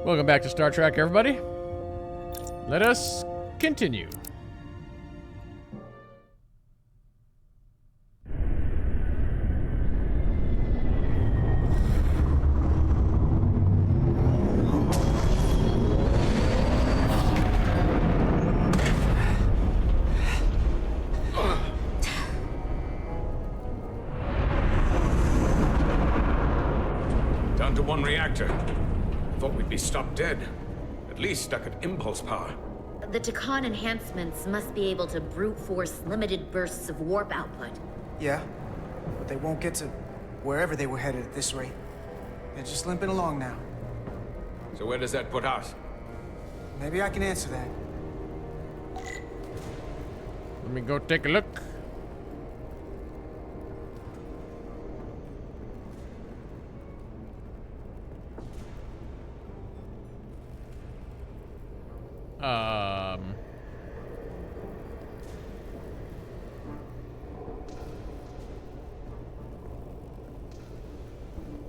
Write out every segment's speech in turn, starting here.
Welcome back to Star Trek, everybody. Let us continue. Down to one reactor. Thought we'd be stopped dead. At least stuck at impulse power. The Takan enhancements must be able to brute force limited bursts of warp output. Yeah, but they won't get to wherever they were headed at this rate. They're just limping along now. So where does that put us? Maybe I can answer that. Let me go take a look.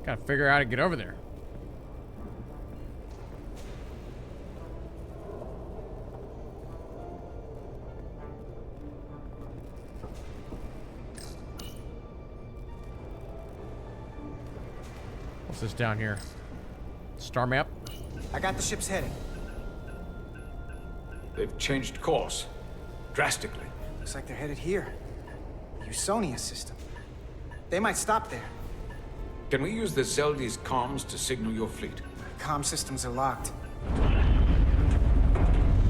Gotta figure out how to get over there. What's this down here? Star map? I got the ship's heading. They've changed course. Drastically. Looks like they're headed here. The Usonia system. They might stop there. Can we use the Zeldi's comms to signal your fleet? Comm systems are locked.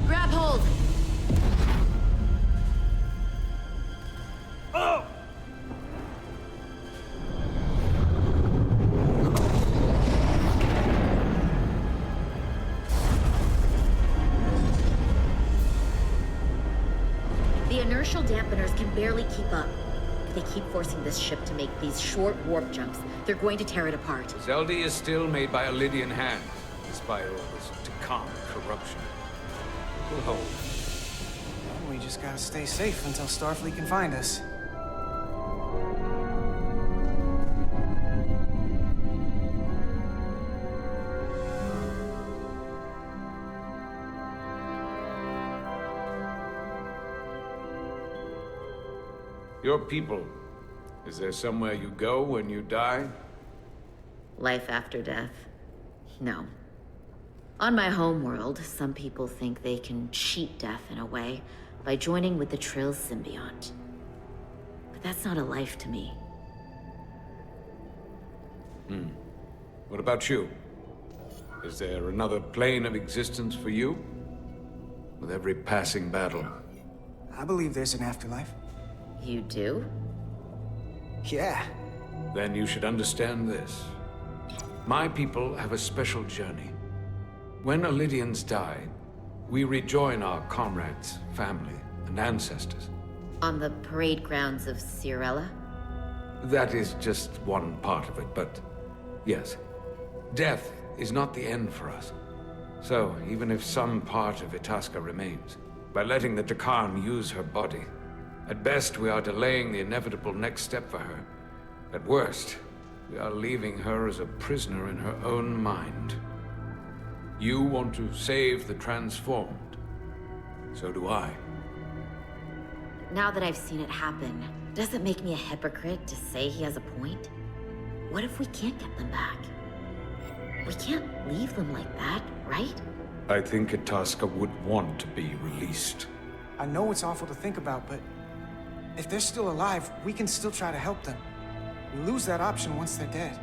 Grab hold! Oh! The inertial dampeners can barely keep up. If they keep forcing this ship to make these short warp jumps, they're going to tear it apart. Zeldi is still made by a Lydian hand, despite all this Takan corruption. We'll hold. We just gotta stay safe until Starfleet can find us. Your people. Is there somewhere you go when you die? Life after death? No. On my homeworld, some people think they can cheat death in a way by joining with the Trill's symbiont. But that's not a life to me. What about you? Is there another plane of existence for you? With every passing battle. I believe there's an afterlife. You do? Yeah. Then you should understand this. My people have a special journey. When Lydians die, we rejoin our comrades, family, and ancestors. On the parade grounds of Cirella? That is just one part of it, but yes. Death is not the end for us. So, even if some part of Itasca remains, by letting the Takan use her body, at best we are delaying the inevitable next step for her. At worst, we are leaving her as a prisoner in her own mind. You want to save the transformed. So do I. Now that I've seen it happen, does it make me a hypocrite to say he has a point? What if we can't get them back? We can't leave them like that, right? I think Itasca would want to be released. I know it's awful to think about, but if they're still alive, we can still try to help them. We lose that option once they're dead.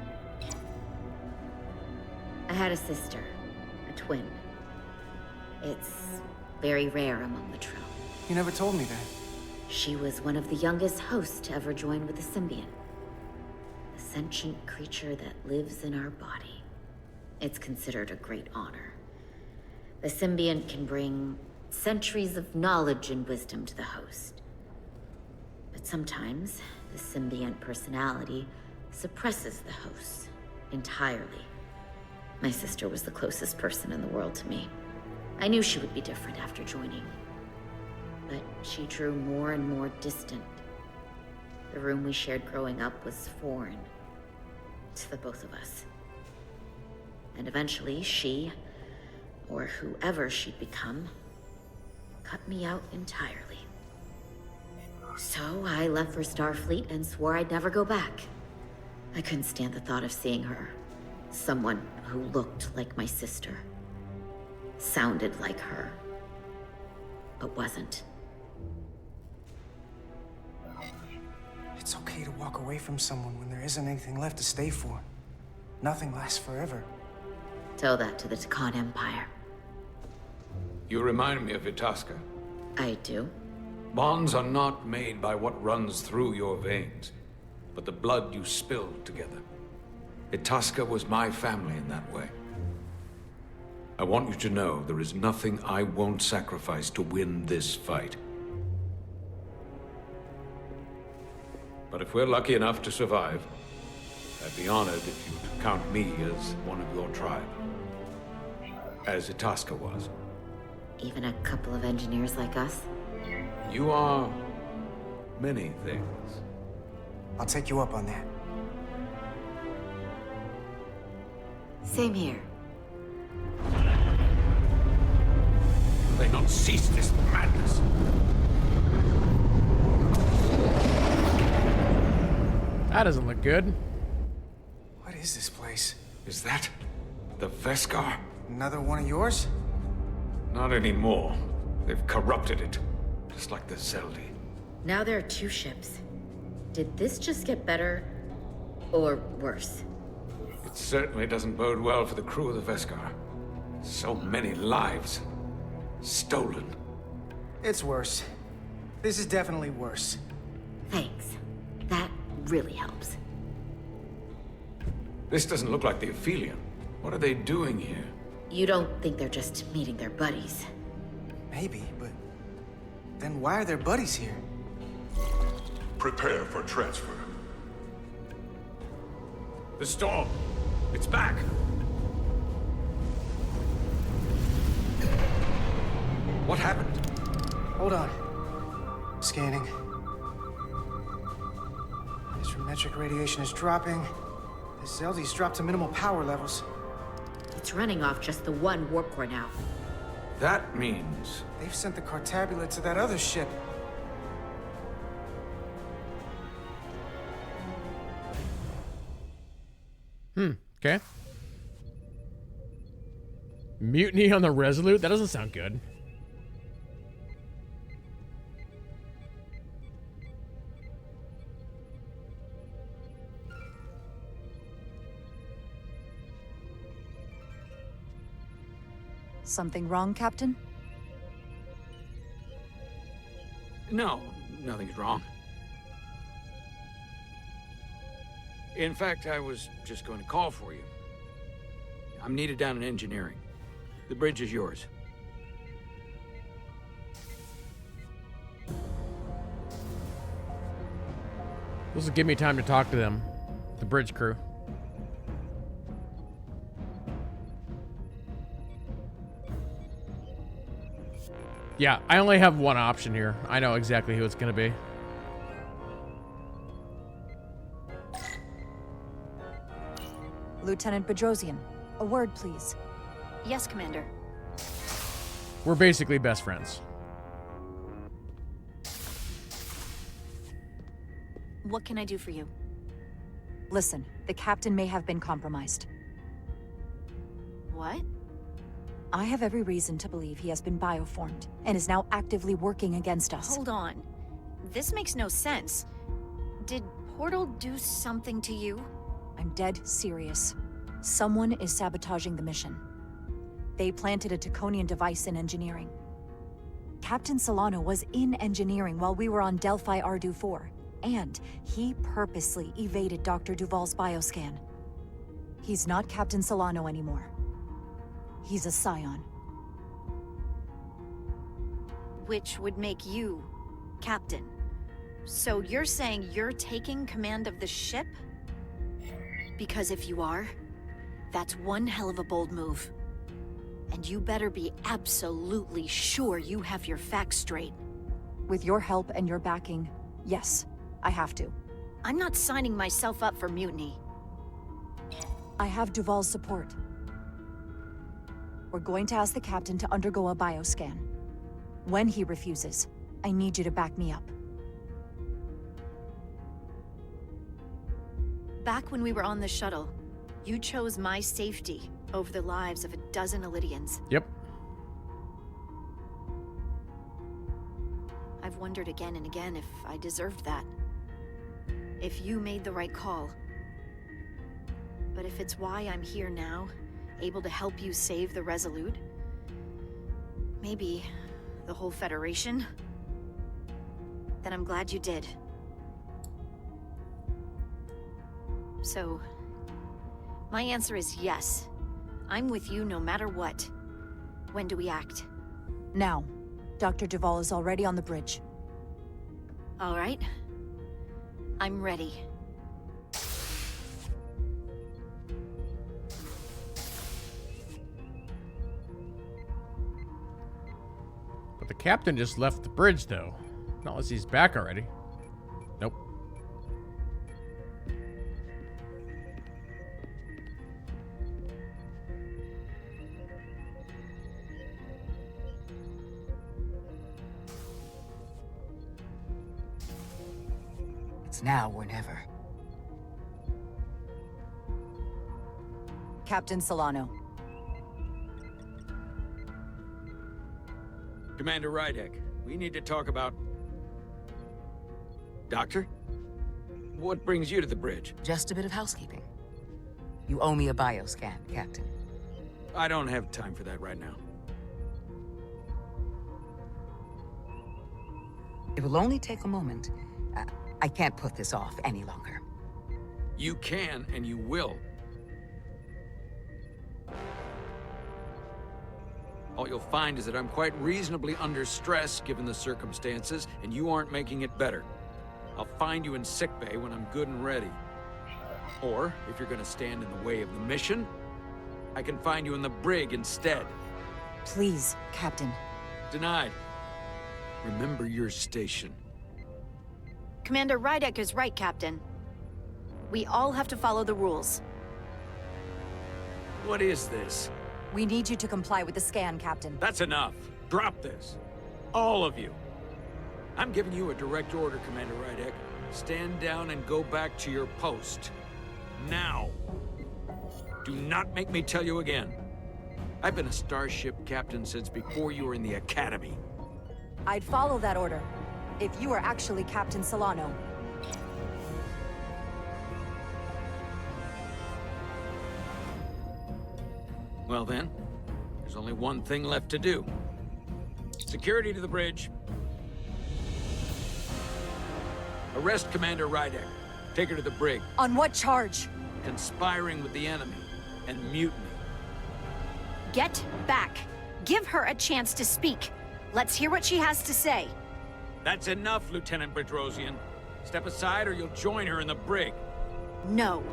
I had a sister, a twin. It's very rare among the Trill. You never told me that. She was one of the youngest hosts to ever join with the symbiont. A sentient creature that lives in our body. It's considered a great honor. The symbiont can bring centuries of knowledge and wisdom to the host. But sometimes, the symbiont personality suppresses the host entirely. My sister was the closest person in the world to me. I knew she would be different after joining. But she drew more and more distant. The room we shared growing up was foreign to the both of us. And eventually, she or whoever she'd become, cut me out entirely. So I left for Starfleet and swore I'd never go back. I couldn't stand the thought of seeing her. Someone who looked like my sister. Sounded like her. But wasn't. It's okay to walk away from someone when there isn't anything left to stay for. Nothing lasts forever. Tell that to the Takan Empire. You remind me of Itasca. I do? Bonds are not made by what runs through your veins, but the blood you spilled together. Itasca was my family in that way. I want you to know there is nothing I won't sacrifice to win this fight. But if we're lucky enough to survive, I'd be honored if you'd count me as one of your tribe. As Itasca was. Even a couple of engineers like us? You are many things. I'll take you up on that. Same here. Will they not cease this madness? That doesn't look good. What is this place? Is that the Veskar? Another one of yours? Not anymore. They've corrupted it. Just like the Zeldi. Now there are 2 ships. Did this just get better? Or worse? It certainly doesn't bode well for the crew of the Veskar. So many lives stolen. It's worse. This is definitely worse. Thanks. That really helps. This doesn't look like the Aphelion. What are they doing here? You don't think they're just meeting their buddies? Maybe, but then why are their buddies here? Prepare for transfer. The storm. It's back. What happened? Hold on. Scanning. Astrometric radiation is dropping. The Zeldi's dropped to minimal power levels. It's running off just the one warp core now. That means... They've sent the Cartabula to that other ship. Okay. Mutiny on the Resolute? That doesn't sound good. Something wrong, Captain? No, nothing's wrong. In fact, I was just going to call for you. I'm needed down in engineering. The bridge is yours. This will give me time to talk to them. The bridge crew. Yeah, I only have one option here. I know exactly who it's gonna be. Lieutenant Bedrosian, a word, please. Yes, Commander. We're basically best friends. What can I do for you? Listen, the captain may have been compromised. What? I have every reason to believe he has been bioformed and is now actively working against us. Hold on. This makes no sense. Did Portal do something to you? I'm dead serious. Someone is sabotaging the mission. They planted a Taconian device in engineering. Captain Solano was in engineering while we were on Delphi Ardu 4, and he purposely evaded Dr. Duval's bioscan. He's not Captain Solano anymore. He's a Scion. Which would make you Captain. So you're saying you're taking command of the ship? Because if you are, that's one hell of a bold move. And you better be absolutely sure you have your facts straight. With your help and your backing, yes, I have to. I'm not signing myself up for mutiny. I have Duval's support. We're going to ask the captain to undergo a bioscan. When he refuses, I need you to back me up. Back when we were on the shuttle, you chose my safety over the lives of a dozen Illydians. Yep. I've wondered again and again if I deserved that. If you made the right call. But if it's why I'm here now, able to help you save the Resolute, maybe the whole Federation, then I'm glad you did. So, my answer is yes. I'm with you no matter what. When do we act? Now. Dr. Duvall is already on the bridge. All right. I'm ready. But the captain just left the bridge, though. Not unless he's back already. Nope. It's now or never. Captain Solano. Commander Rydek, we need to talk about... Doctor? What brings you to the bridge? Just a bit of housekeeping. You owe me a bioscan, Captain. I don't have time for that right now. It will only take a moment. I can't put this off any longer. You can, and you will. All you'll find is that I'm quite reasonably under stress given the circumstances, and you aren't making it better. I'll find you in sickbay when I'm good and ready. Or, if you're gonna stand in the way of the mission, I can find you in the brig instead. Please, Captain. Denied. Remember your station. Commander Rydek is right, Captain. We all have to follow the rules. What is this? We need you to comply with the scan, Captain. That's enough. Drop this. All of you. I'm giving you a direct order, Commander Rydek. Stand down and go back to your post. Now. Do not make me tell you again. I've been a starship captain since before you were in the Academy. I'd follow that order, if you were actually Captain Solano. Well then, there's only one thing left to do. Security to the bridge. Arrest Commander Rydek. Take her to the brig. On what charge? Conspiring with the enemy and mutiny. Get back. Give her a chance to speak. Let's hear what she has to say. That's enough, Lieutenant Bedrosian. Step aside or you'll join her in the brig. No.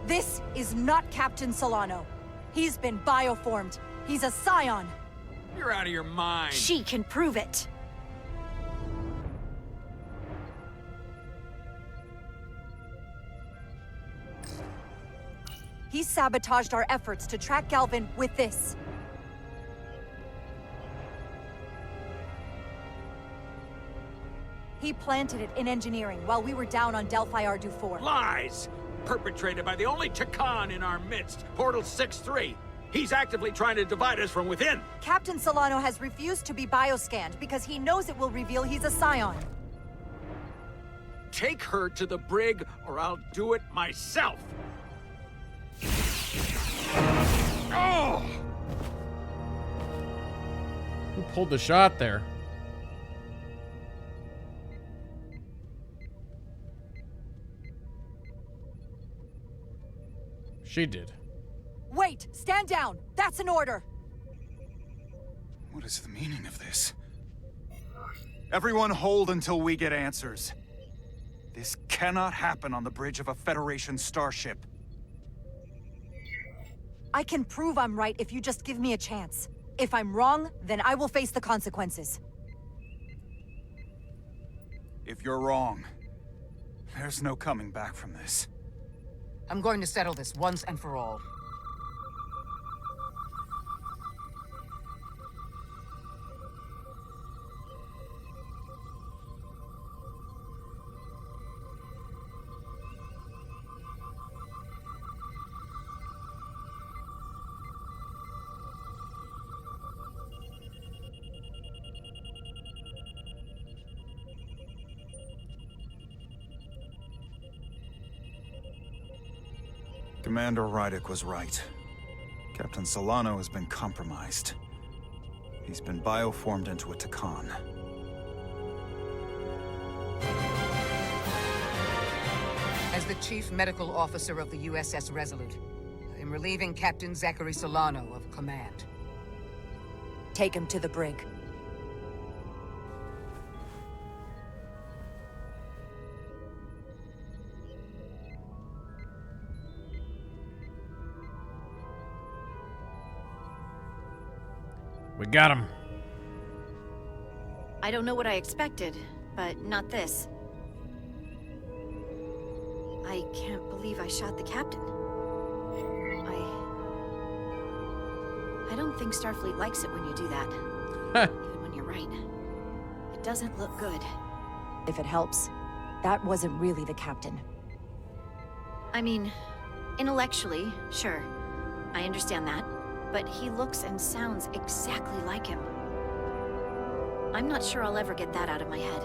This is not Captain Solano. He's been bioformed. He's a scion. You're out of your mind. She can prove it. He sabotaged our efforts to track Galvin with this. He planted it in engineering while we were down on Delphi Ardu 4. Lies! Perpetrated by the only Takan in our midst, Portal 6-3. He's actively trying to divide us from within. Captain Solano has refused to be bioscanned because he knows it will reveal he's a scion. Take her to the brig or I'll do it myself. Oh! Who pulled the shot there? She did. Wait! Stand down! That's an order! What is the meaning of this? Everyone hold until we get answers. This cannot happen on the bridge of a Federation starship. I can prove I'm right if you just give me a chance. If I'm wrong, then I will face the consequences. If you're wrong, there's no coming back from this. I'm going to settle this once and for all. Commander Rydick was right. Captain Solano has been compromised. He's been bioformed into a Takan. As the Chief Medical Officer of the USS Resolute, I am relieving Captain Zachary Solano of command. Take him to the brig. We got him. I don't know what I expected, but not this. I can't believe I shot the captain. I don't think Starfleet likes it when you do that. Even when you're right. It doesn't look good. If it helps, that wasn't really the captain. I mean, intellectually, sure. I understand that. But he looks and sounds exactly like him. I'm not sure I'll ever get that out of my head.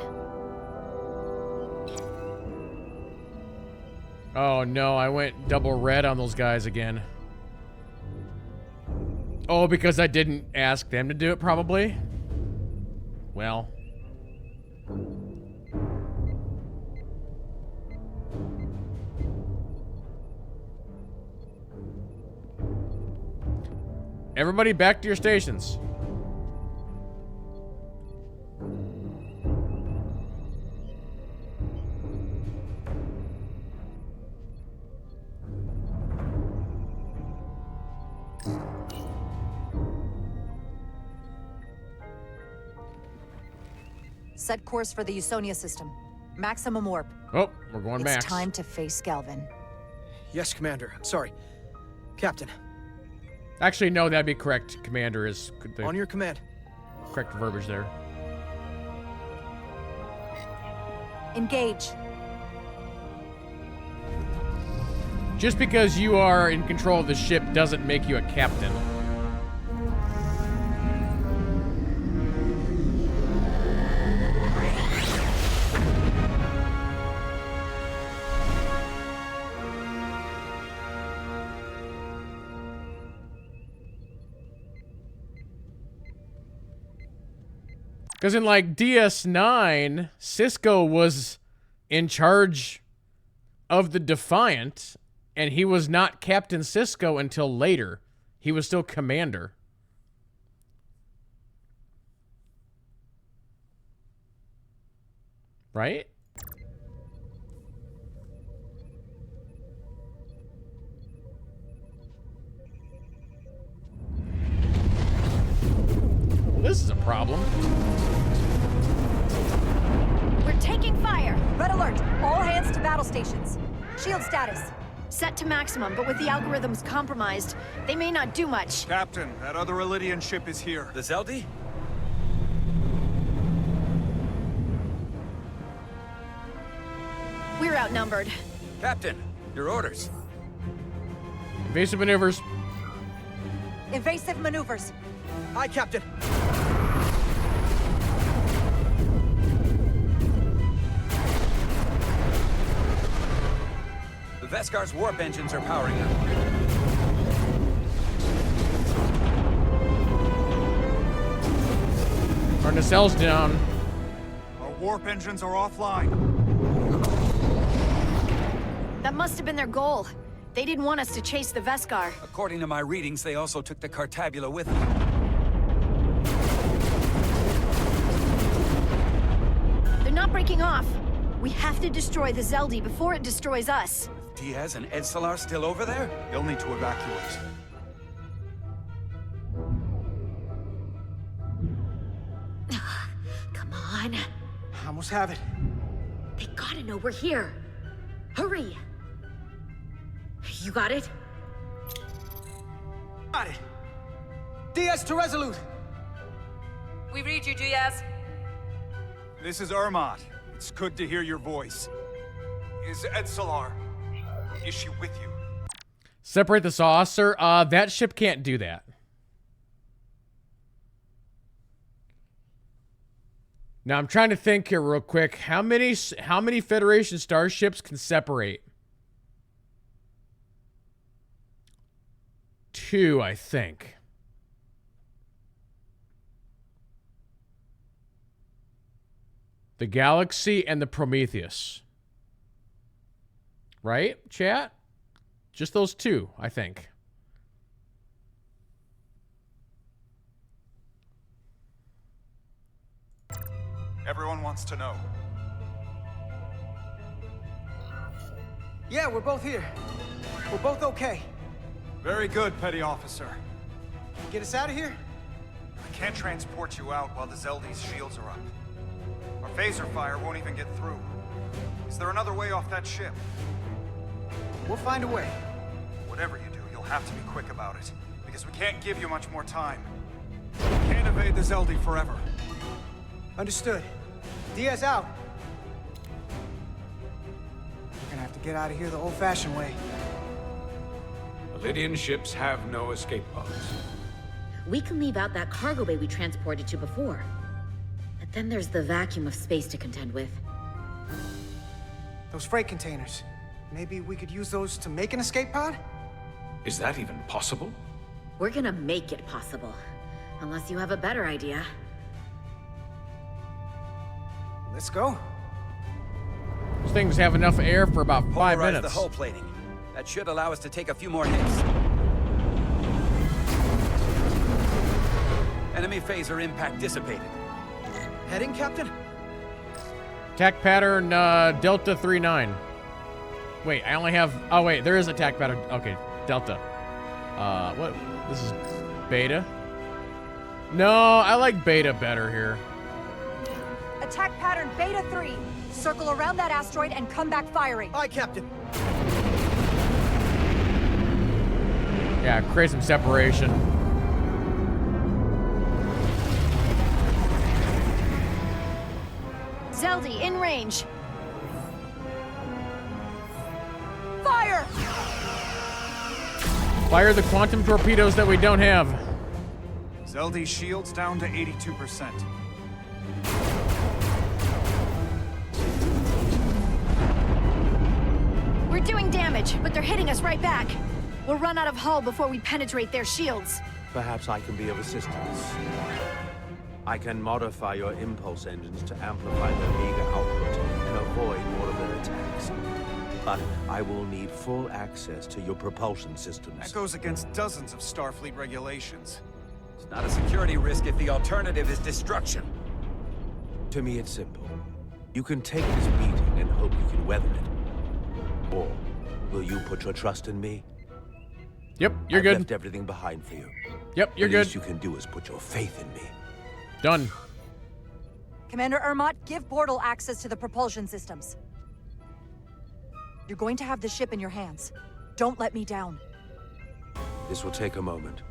Oh no, I went double red on those guys again. Oh, because I didn't ask them to do it, probably? Well. Everybody back to your stations. Set course for the Usonia system. Maximum warp. Oh, we're going back. It's time to face Galvin. Yes, Commander. Sorry. Captain. Actually, no, that'd be correct. Commander is the On your command. correct verbiage there. Engage. Just because you are in control of the ship doesn't make you a captain. Because in, like, DS9, Cisco was in charge of the Defiant, and he was not Captain Cisco until later. He was still Commander. Right? Well, this is a problem. We're taking fire! Red alert! All hands to battle stations. Shield status. Set to maximum, but with the algorithms compromised, they may not do much. Captain, that other Elydian ship is here. The Zeldi? We're outnumbered. Captain, your orders. Evasive maneuvers. Invasive maneuvers. Aye, Captain. The Veskar's warp engines are powering up. Our nacelles down. Our warp engines are offline. That must have been their goal. They didn't want us to chase the Veskar. According to my readings, they also took the Cartabula with them. They're not breaking off. We have to destroy the Zeldi before it destroys us. Diaz and Edsalar still over there? They'll need to evacuate. Come on. I almost have it. They gotta know we're here. Hurry. You got it? Got it. Diaz to Resolute. We read you, Diaz. This is Ermot. It's good to hear your voice. Is Edsalar... is she with you? Separate the saucer. That ship can't do that. Now I'm trying to think here real quick. How many Federation starships can separate? two, I think. The Galaxy and the Prometheus. Right, chat? Just those two, I think. Everyone wants to know. Yeah, we're both here. We're both okay. Very good, Petty Officer. Get us out of here? I can't transport you out while the Zeldy's shields are up. Our phaser fire won't even get through. Is there another way off that ship? We'll find a way. Whatever you do, you'll have to be quick about it, because we can't give you much more time. We can't evade the Zeldy forever. Understood. Diaz out. We're gonna have to get out of here the old-fashioned way. Lydian ships have no escape pods. We can leave out that cargo bay we transported to before. But then there's the vacuum of space to contend with. Those freight containers. Maybe we could use those to make an escape pod? Is that even possible? We're gonna make it possible. Unless you have a better idea. Let's go. These things have enough air for about 5 Polarize minutes. the hull plating. That should allow us to take a few more hits. Enemy phaser impact dissipated. Heading, Captain? Attack pattern Delta 39. Wait, I only have... Oh, wait, there is attack pattern. Okay, Delta. What? This is Beta? No, I like Beta better here. Attack pattern Beta 3. Circle around that asteroid and come back firing. Aye, Captain. Yeah, create some separation. Zeldy, in range. Fire! Fire the quantum torpedoes that we don't have. Zeldy's shields down to 82%. We're doing damage, but they're hitting us right back. We'll run out of hull before we penetrate their shields. Perhaps I can be of assistance. I can modify your impulse engines to amplify their meager output and avoid more of their attacks. But I will need full access to your propulsion systems. That goes against dozens of Starfleet regulations. It's not a security risk if the alternative is destruction. To me, it's simple. You can take this beating and hope you can weather it. Or will you put your trust in me? Yep, you're I've good. left everything behind for you. Yep, you're the good. least you can do is put your faith in me. Done. Commander Ermot, give portal access to the propulsion systems. You're going to have the ship in your hands. Don't let me down. This will take a moment.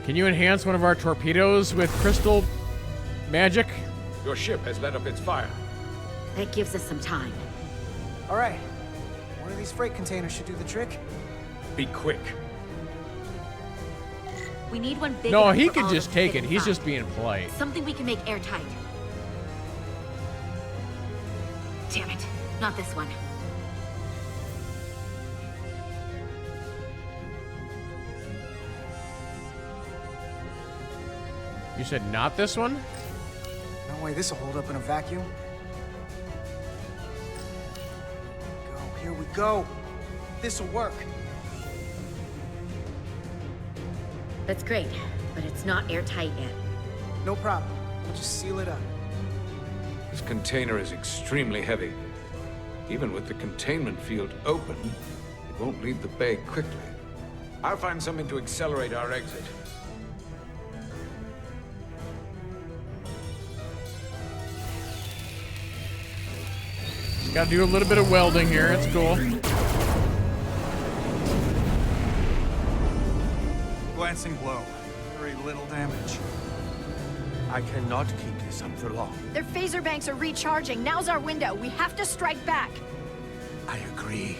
Can you enhance one of our torpedoes with crystal magic? Your ship has let up its fire. That gives us some time. All right. One of these freight containers should do the trick. Be quick. We need one big No, enough he for could all of just us to take fit it. He's inside. just being polite. Something we can make airtight. Damn it. Not this one. You said not this one? No way this will hold up in a vacuum. Here we go. This'll work. That's great, but it's not airtight yet. No problem. We'll just seal it up. This container is extremely heavy. Even with the containment field open, it won't leave the bay quickly. I'll find something to accelerate our exit. Gotta do a little bit of welding here. It's cool. Glancing blow. Very little damage. I cannot keep this up for long. Their phaser banks are recharging. Now's our window. We have to strike back. I agree.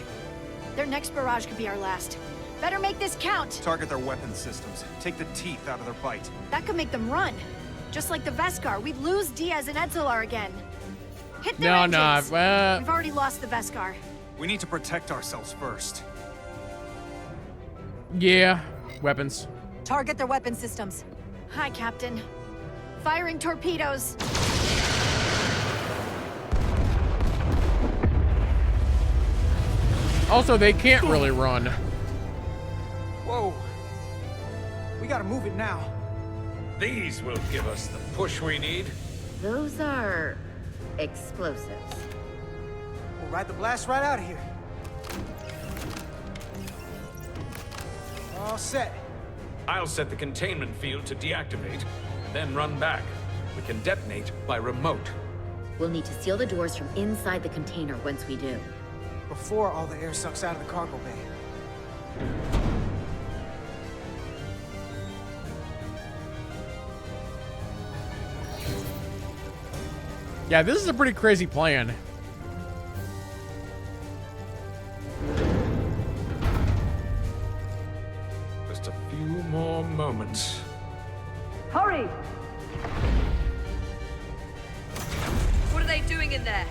Their next barrage could be our last. Better make this count. Target their weapon systems. Take the teeth out of their bite. That could make them run. Just like the Veskar, we'd lose Diaz and Edzelar again. Hit their engines. We've already lost the Veskar. We need to protect ourselves first. Yeah, weapons. Target their weapon systems. Hi, Captain. Firing torpedoes. Also, they can't really run. Whoa. We gotta move it now. These will give us the push we need. Those are explosives. We'll ride the blast right out of here. All set. I'll set the containment field to deactivate, then run back. We can detonate by remote. We'll need to seal the doors from inside the container once we do. Before all the air sucks out of the cargo bay. Yeah, this is a pretty crazy plan. Just a few more moments. Hurry! What are they doing in there?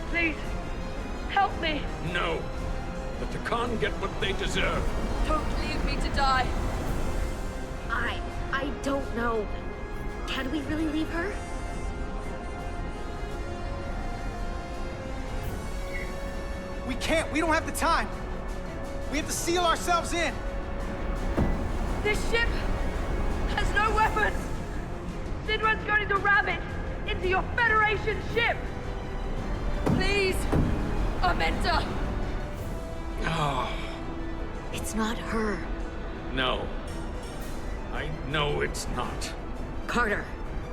Please, help me. No. Let the Khan get what they deserve. Don't leave me to die. I don't know. Can we really leave her? We can't. We don't have the time. We have to seal ourselves in. This ship has no weapons. Sidran's going to ram it into your Federation ship. Please, Amenta. Oh, It's not her. no. I know it's not. Carter,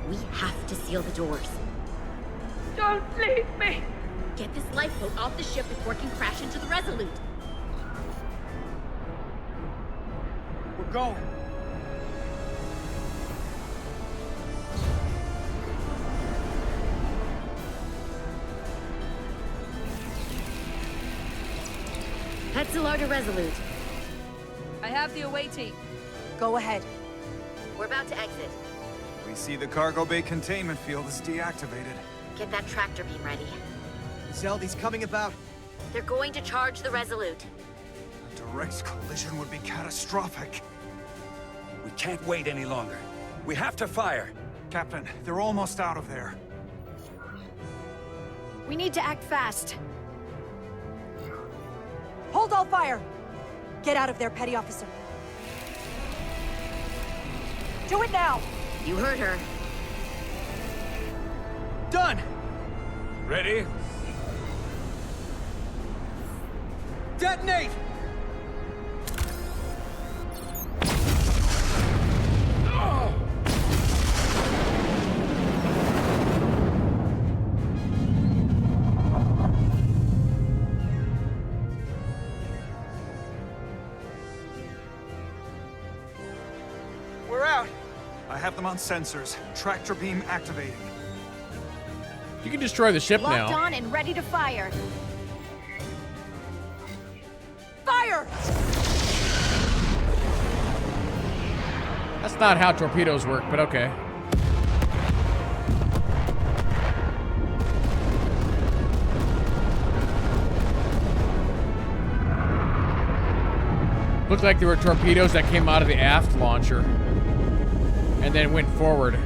we have to seal the doors. Don't leave me. Get this lifeboat off the ship before it can crash into the Resolute. We're going. Edzelar to Resolute. I have the away team. Go ahead. We're about to exit. We see the cargo bay containment field is deactivated. Get that tractor beam ready. Zeldy's coming about. They're going to charge the Resolute. A direct collision would be catastrophic. We can't wait any longer. We have to fire. Captain, they're almost out of there. We need to act fast. Hold all fire! Get out of there, Petty Officer. Do it now! You heard her. Done! Ready? Detonate! We're out. I have them on sensors. Tractor beam activating. You can destroy the ship Locked now. on and ready to fire. Fire! That's not how torpedoes work, but okay. Looked like there were torpedoes that came out of the aft launcher and then went forward.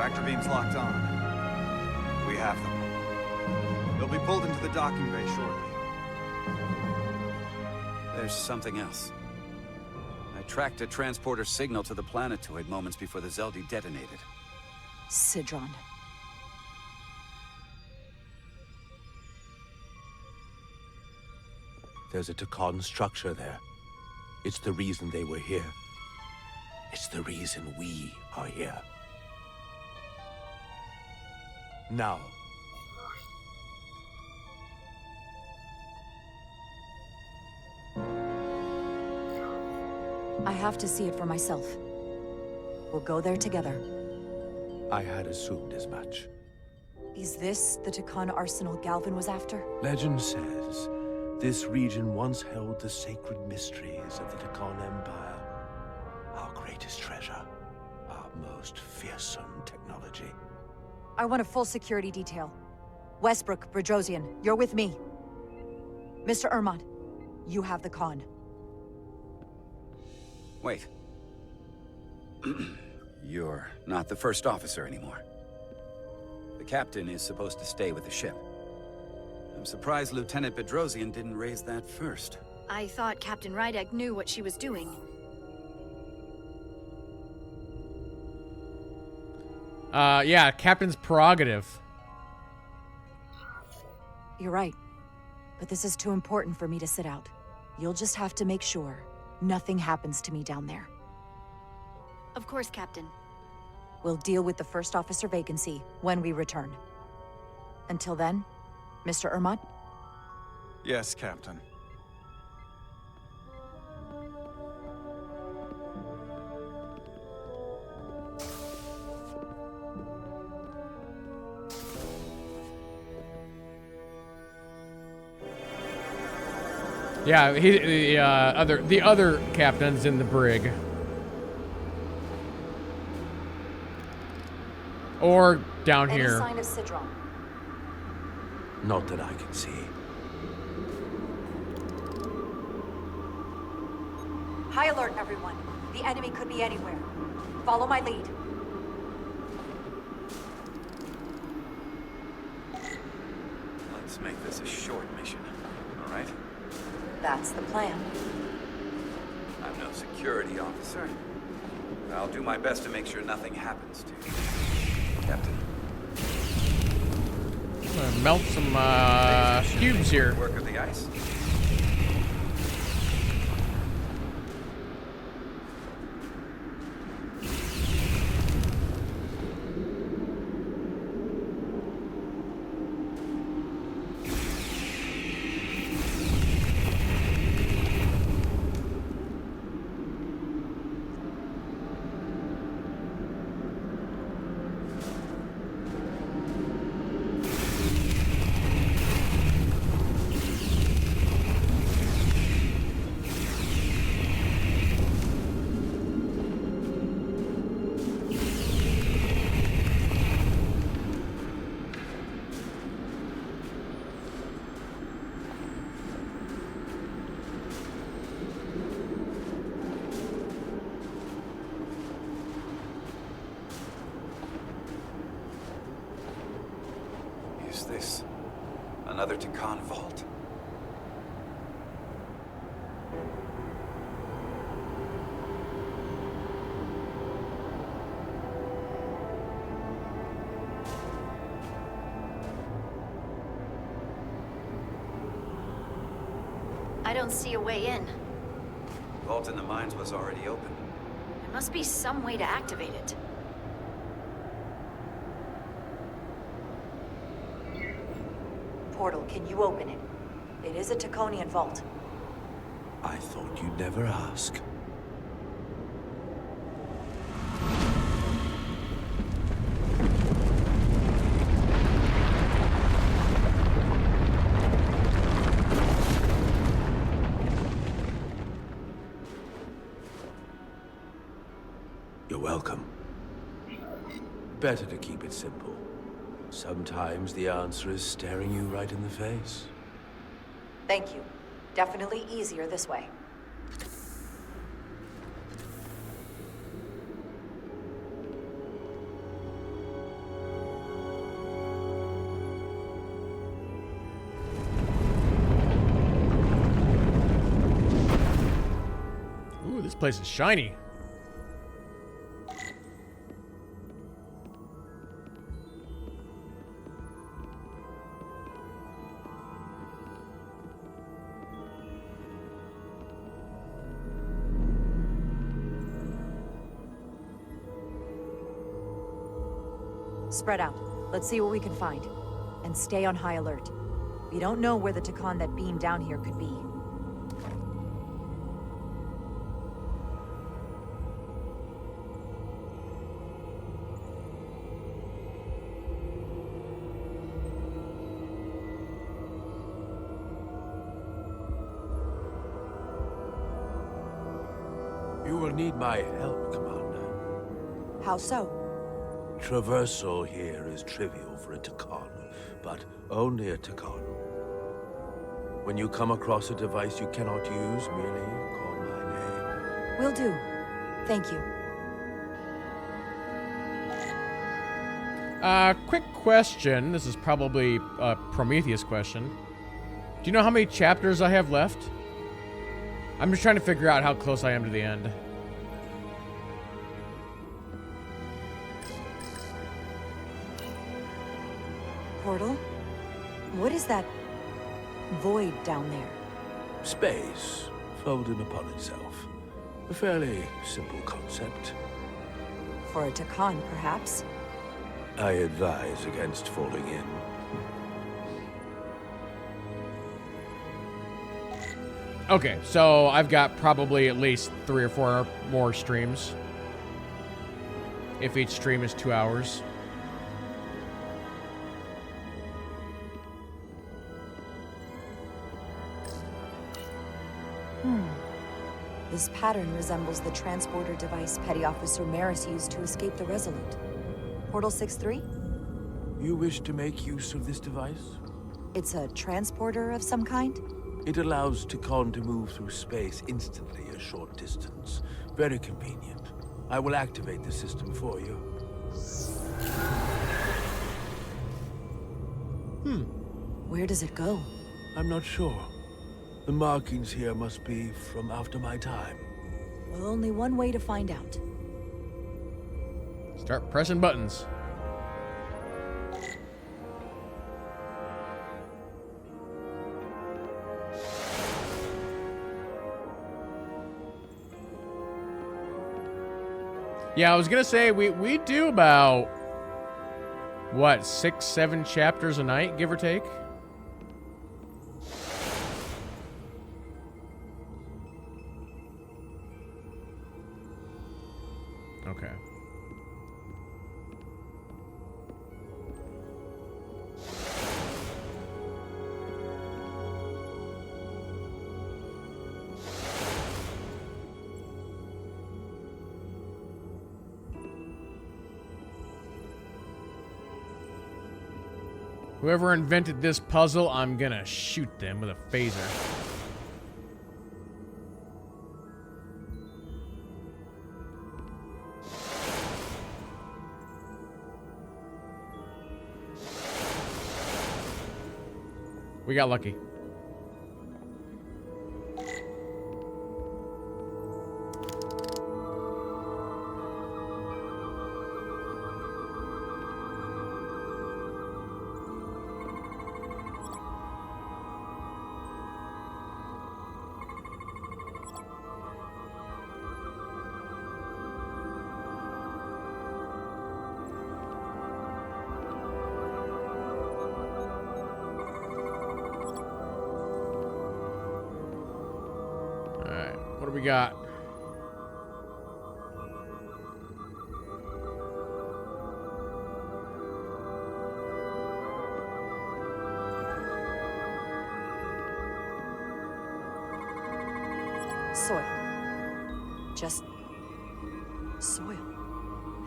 Tractor beams locked on. We have them. They'll be pulled into the docking bay shortly. There's something else. I tracked a transporter signal to the planetoid moments before the Zeldi detonated. Sidron. There's a Takan structure there. It's the reason they were here. It's the reason we are here. Now. I have to see it for myself. We'll go there together. I had assumed as much. Is this the Takan arsenal Galvin was after? Legend says this region once held the sacred mysteries of the Takan Empire. Our greatest treasure. Our most fearsome technology. I want a full security detail. Westbrook, Bredrosian, you're with me. Mr. Ermont, you have the con. Wait. You're not the first officer anymore. The captain is supposed to stay with the ship. I'm surprised Lieutenant Bedrosian didn't raise that first. I thought Captain Rydek knew what she was doing. Yeah, captain's prerogative. You're right. But this is too important for me to sit out. You'll just have to make sure nothing happens to me down there. Of course, Captain. We'll deal with the first officer vacancy when we return. Until then, Mr. Ermont? Yes, Captain. Yeah, the other captain's in the brig. Or down Any here. sign of Sidron? Not that I can see. High alert, everyone. The enemy could be anywhere. Follow my lead. Let's make this a short mission, all right? That's the plan. I'm no security officer. I'll do my best to make sure nothing happens to you, Captain. I'm gonna melt some cubes here. Work of the ice. Is this another Takan vault? I don't see a way in. Vault in the mines was already open. There must be some way to activate it. Portal, can you open it? It is a Taconian vault. I thought you'd never ask. You're welcome. Better to keep it simple. Sometimes the answer is staring you right in the face. Thank you. Definitely easier this way. this place is shiny. Spread out. Let's see what we can find. And stay on high alert. We don't know where the Takan that beamed down here could be. You will need my help, Commander. How so? Traversal here is trivial for a Takan, but only a Takan. When you come across a device you cannot use, merely call my name. Will do. Thank you. Quick question. This is probably a Prometheus question. Do you know how many chapters I have left? I'm just trying to figure out how close I am to the end. Portal? What is that void down there? Space, folding upon itself. A fairly simple concept. For a Takan, perhaps? I advise against falling in. Okay, so I've got probably at least 3 or 4 more streams. If each stream is 2 hours. This pattern resembles the transporter device Petty Officer Maris used to escape the Resolute. Portal 6-3? You wish to make use of this device? It's a transporter of some kind? It allows Takan to move through space instantly a short distance. Very convenient. I will activate the system for you. Where does it go? I'm not sure. The markings here must be from after my time. Well, only one way to find out. Start pressing buttons. Yeah, I was gonna say we do about what, 6, 7 chapters a night, give or take. Okay. Whoever invented this puzzle, I'm gonna shoot them with a phaser. We got lucky. What do we got? Soil. Just soil.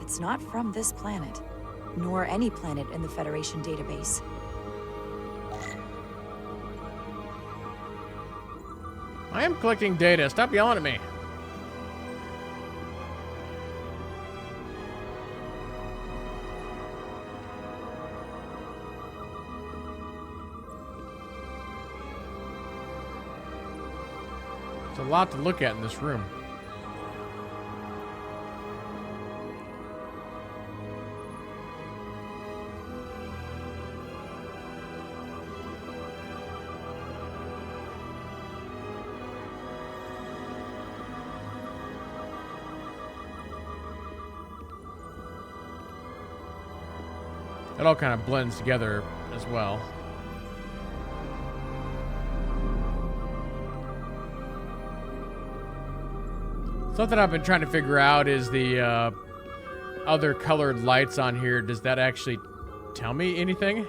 It's not from this planet, nor any planet in the Federation database. I am collecting data. Stop yelling at me. There's a lot to look at in this room. It all kind of blends together as well. Something I've been trying to figure out is the other colored lights on here. Does that actually tell me anything?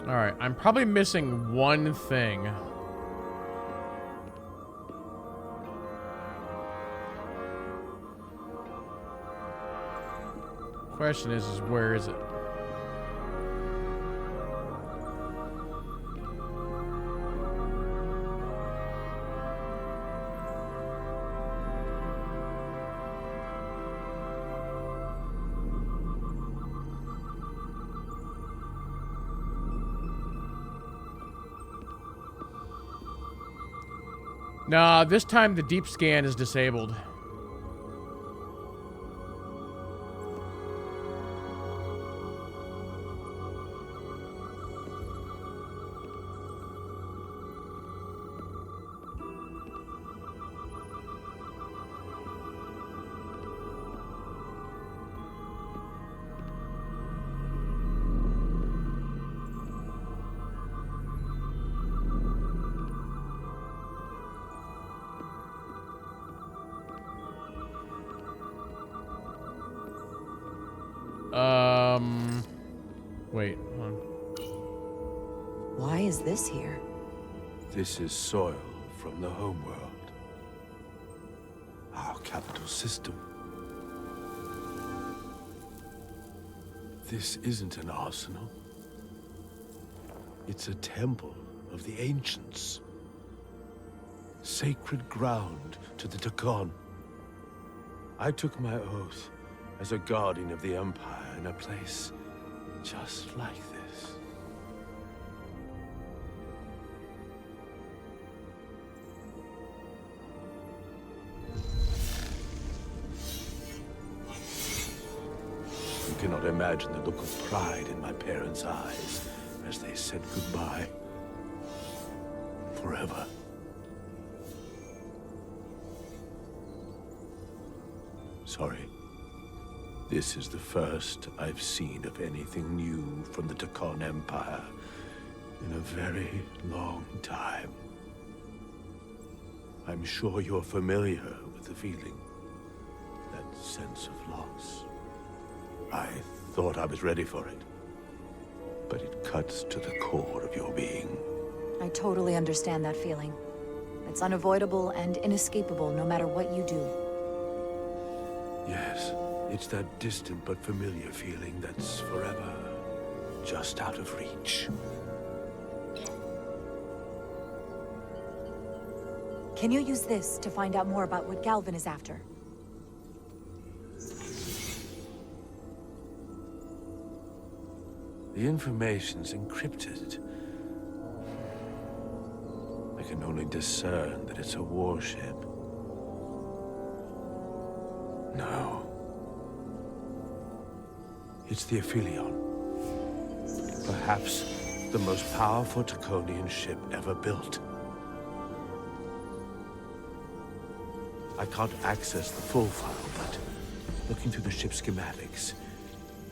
All right, I'm probably missing one thing. Question is where is it? Nah, this time the deep scan is disabled. Wait, hold on. Why is this here? This is soil from the homeworld. Our capital system. This isn't an arsenal. It's a temple of the ancients. Sacred ground to the Takon. I took my oath as a guardian of the Empire in a place just like this. You cannot imagine the look of pride in my parents' eyes as they said goodbye. Forever. Sorry. This is the first I've seen of anything new from the Takon Empire in a very long time. I'm sure you're familiar with the feeling, that sense of loss. I thought I was ready for it, but it cuts to the core of your being. I totally understand that feeling. It's unavoidable and inescapable no matter what you do. Yes. It's that distant but familiar feeling that's forever just out of reach. Can you use this to find out more about what Galvin is after? The information's encrypted. I can only discern that it's a warship. No. It's the Aphelion. Perhaps the most powerful Takonian ship ever built. I can't access the full file, but looking through the ship's schematics,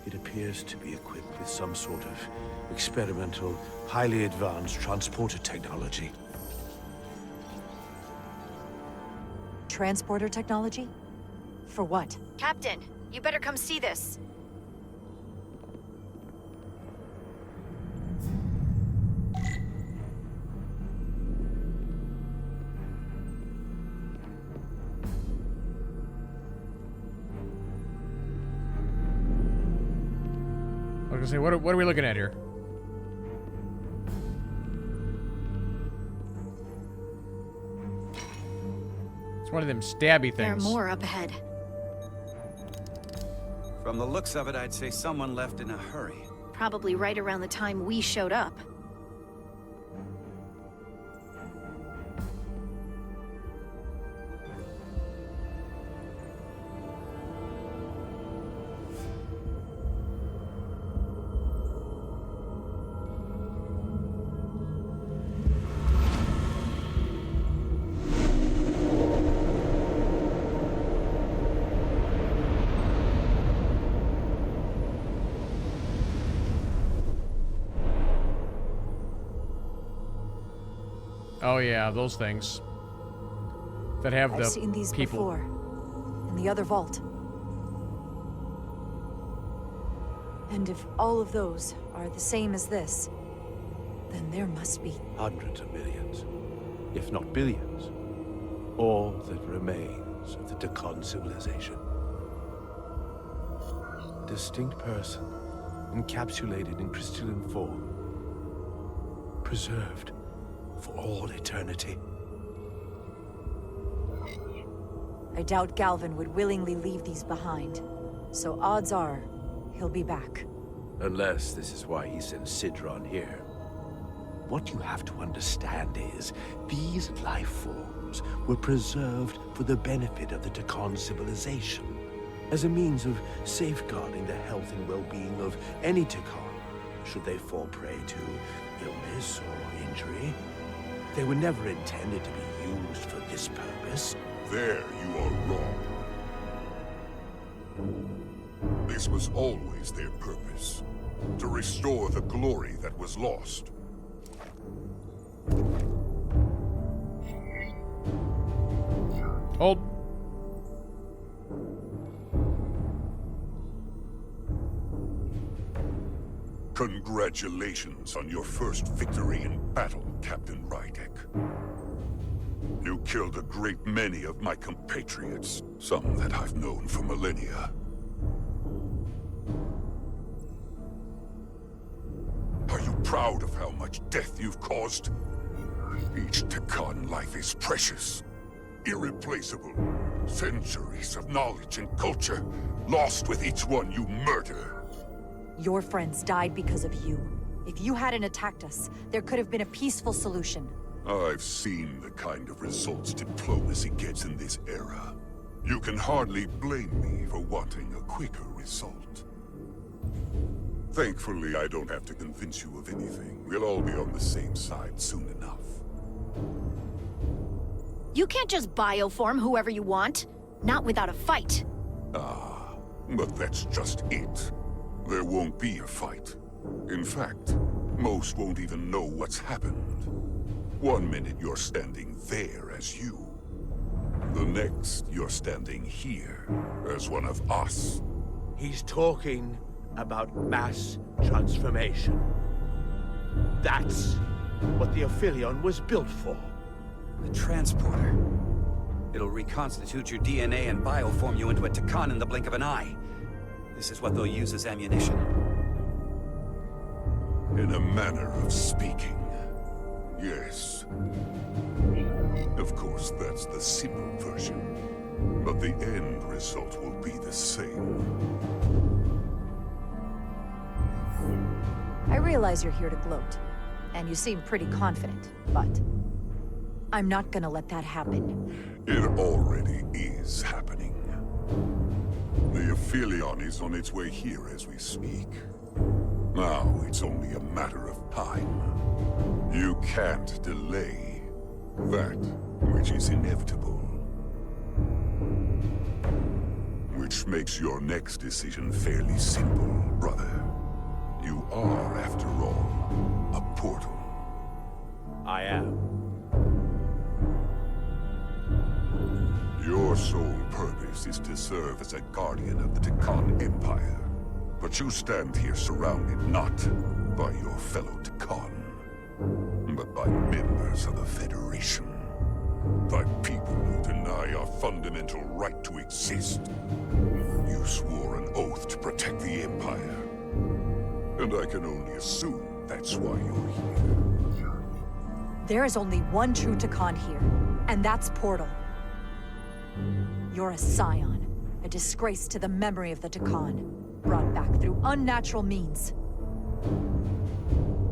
it appears to be equipped with some sort of experimental, highly advanced transporter technology. Transporter technology? For what? Captain, you better come see this. I was gonna say, what are we looking at here? It's one of them stabby things. There are more up ahead. From the looks of it, I'd say someone left in a hurry. Probably right around the time we showed up. Oh yeah, those things that have the I've seen these people. before, in the other vault. And if all of those are the same as this, then there must be... Hundreds of millions, if not billions. All that remains of the Dakon civilization. Distinct person, encapsulated in crystalline form. Preserved for all eternity. I doubt Galvin would willingly leave these behind. So odds are, he'll be back. Unless this is why he sent Sidron here. What you have to understand is, these life forms were preserved for the benefit of the Dakon civilization, as a means of safeguarding the health and well-being of any Dakon, should they fall prey to illness or injury. They were never intended to be used for this purpose. There you are wrong. This was always their purpose, to restore the glory that was lost. Hold. Congratulations on your first victory in battle, Captain Rydek. You killed a great many of my compatriots, some that I've known for millennia. Are you proud of how much death you've caused? Each Dakon life is precious, irreplaceable. Centuries of knowledge and culture, lost with each one you murder. Your friends died because of you. If you hadn't attacked us, there could have been a peaceful solution. I've seen the kind of results diplomacy gets in this era. You can hardly blame me for wanting a quicker result. Thankfully, I don't have to convince you of anything. We'll all be on the same side soon enough. You can't just bioform whoever you want. Not without a fight. Ah, but that's just it. There won't be a fight. In fact, most won't even know what's happened. One minute you're standing there as you. The next, you're standing here as one of us. He's talking about mass transformation. That's what the Aphelion was built for. The transporter. It'll reconstitute your DNA and bioform you into a Dakon in the blink of an eye. This is what they'll use as ammunition. In a manner of speaking, yes. Of course, that's the simple version. But the end result will be the same. I realize you're here to gloat, and you seem pretty confident, but I'm not gonna let that happen. It already is happening. The Aphelion is on its way here as we speak. Now it's only a matter of time. You can't delay that which is inevitable. Which makes your next decision fairly simple, brother. You are, after all, a portal. I am. Your sole purpose is to serve as a guardian of the Dakon Empire. But you stand here surrounded not by your fellow Dakon, but by members of the Federation. By people who deny our fundamental right to exist. You swore an oath to protect the Empire. And I can only assume that's why you're here. There is only one true Dakon here, and that's Portal. You're a scion, a disgrace to the memory of the Dakon, brought back through unnatural means.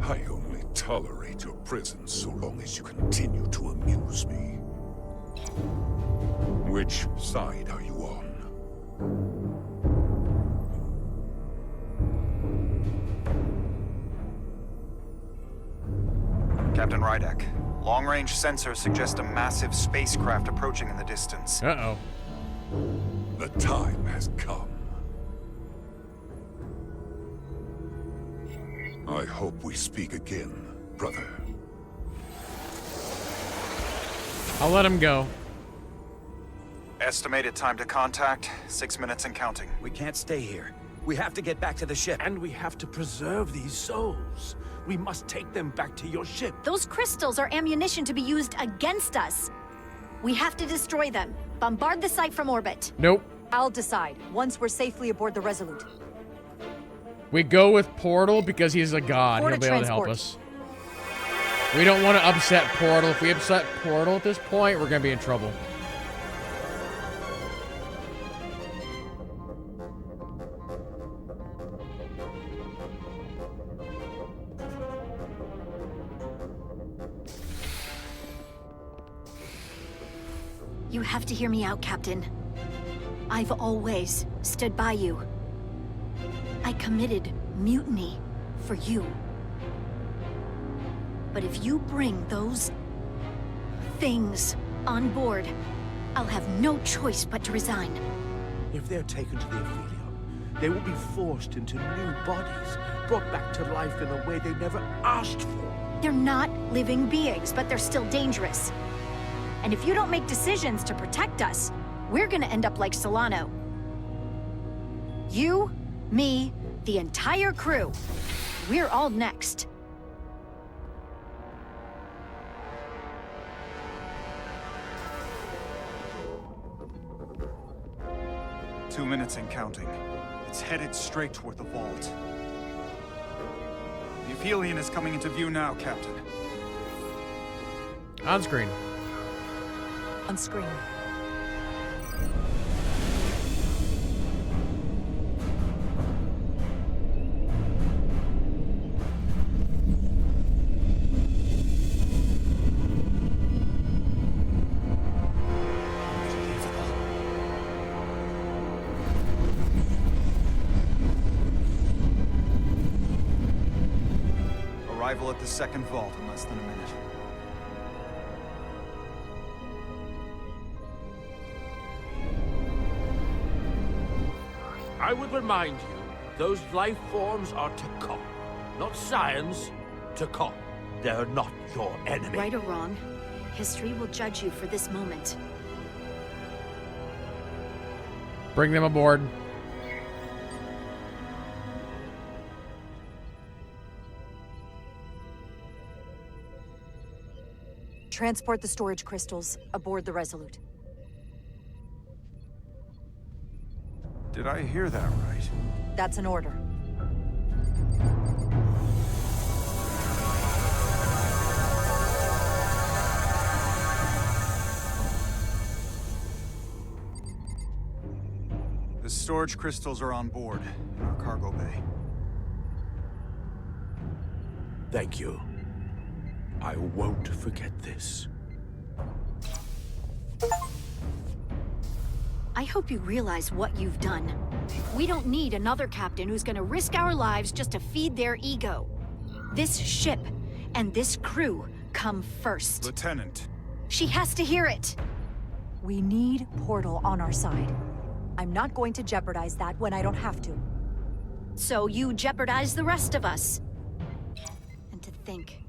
I only tolerate your presence so long as you continue to amuse me. Which side are you on? Captain Rydek, long-range sensors suggest a massive spacecraft approaching in the distance. Uh-oh. The time has come. I hope we speak again, brother. I'll let him go. Estimated time to contact, 6 minutes and counting. We can't stay here. We have to get back to the ship. And we have to preserve these souls. We must take them back to your ship. Those crystals are ammunition to be used against us. We have to destroy them. Bombard the site from orbit. Nope. I'll decide, once we're safely aboard the Resolute. We go with Portal because he's a god. Or He'll to be able to help transport. us. We don't want to upset Portal. If we upset Portal at this point, we're going to be in trouble. You have to hear me out, Captain. I've always stood by you. I committed mutiny for you. But if you bring those things on board, I'll have no choice but to resign. If they're taken to the Aphelion, they will be forced into new bodies, brought back to life in a way they never asked for. They're not living beings, but they're still dangerous. And if you don't make decisions to protect us, we're gonna end up like Solano. You, me, the entire crew. We're all next. Two minutes and counting. It's headed straight toward the vault. The Aphelion is coming into view now, Captain. On screen. On screen. Arrival at the second vault in less than a minute. I would remind you, those life forms are Takon, not science. Takon. They're not your enemy. Right or wrong, history will judge you for this moment. Bring them aboard. Transport the storage crystals aboard the Resolute. Did I hear that right? That's an order. The storage crystals are on board in our cargo bay. Thank you. I won't forget this. I hope you realize what you've done. We don't need another captain who's gonna risk our lives just to feed their ego. This ship and this crew come first. Lieutenant. She has to hear it. We need Portal on our side. I'm not going to jeopardize that when I don't have to. So you jeopardize the rest of us. And to think,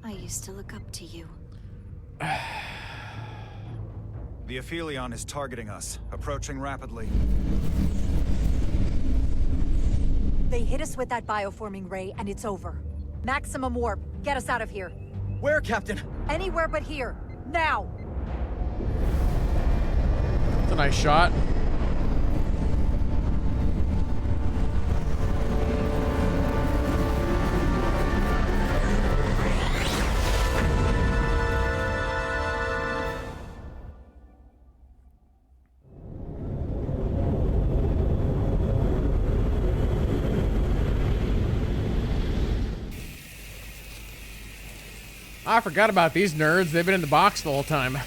I used to look up to you. The Aphelion is targeting us, approaching rapidly. They hit us with that bioforming ray, and it's over. Maximum warp. Get us out of here. Where, Captain? Anywhere but here. Now! That's a nice shot. I forgot about these nerds. They've been in the box the whole time.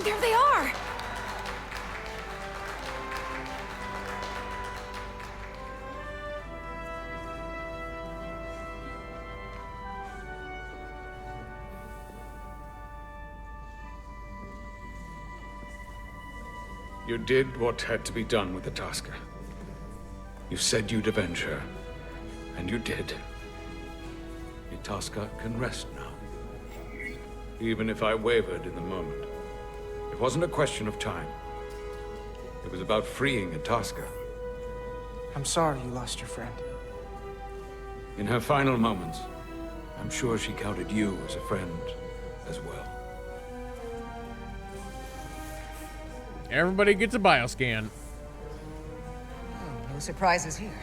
There they are! You did what had to be done with Itasca. You said you'd avenge her, and you did. Itasca can rest now. Even if I wavered in the moment. It wasn't a question of time. It was about freeing Itasca. I'm sorry you lost your friend. In her final moments, I'm sure she counted you as a friend as well. Everybody gets a bioscan. Oh, no surprises here.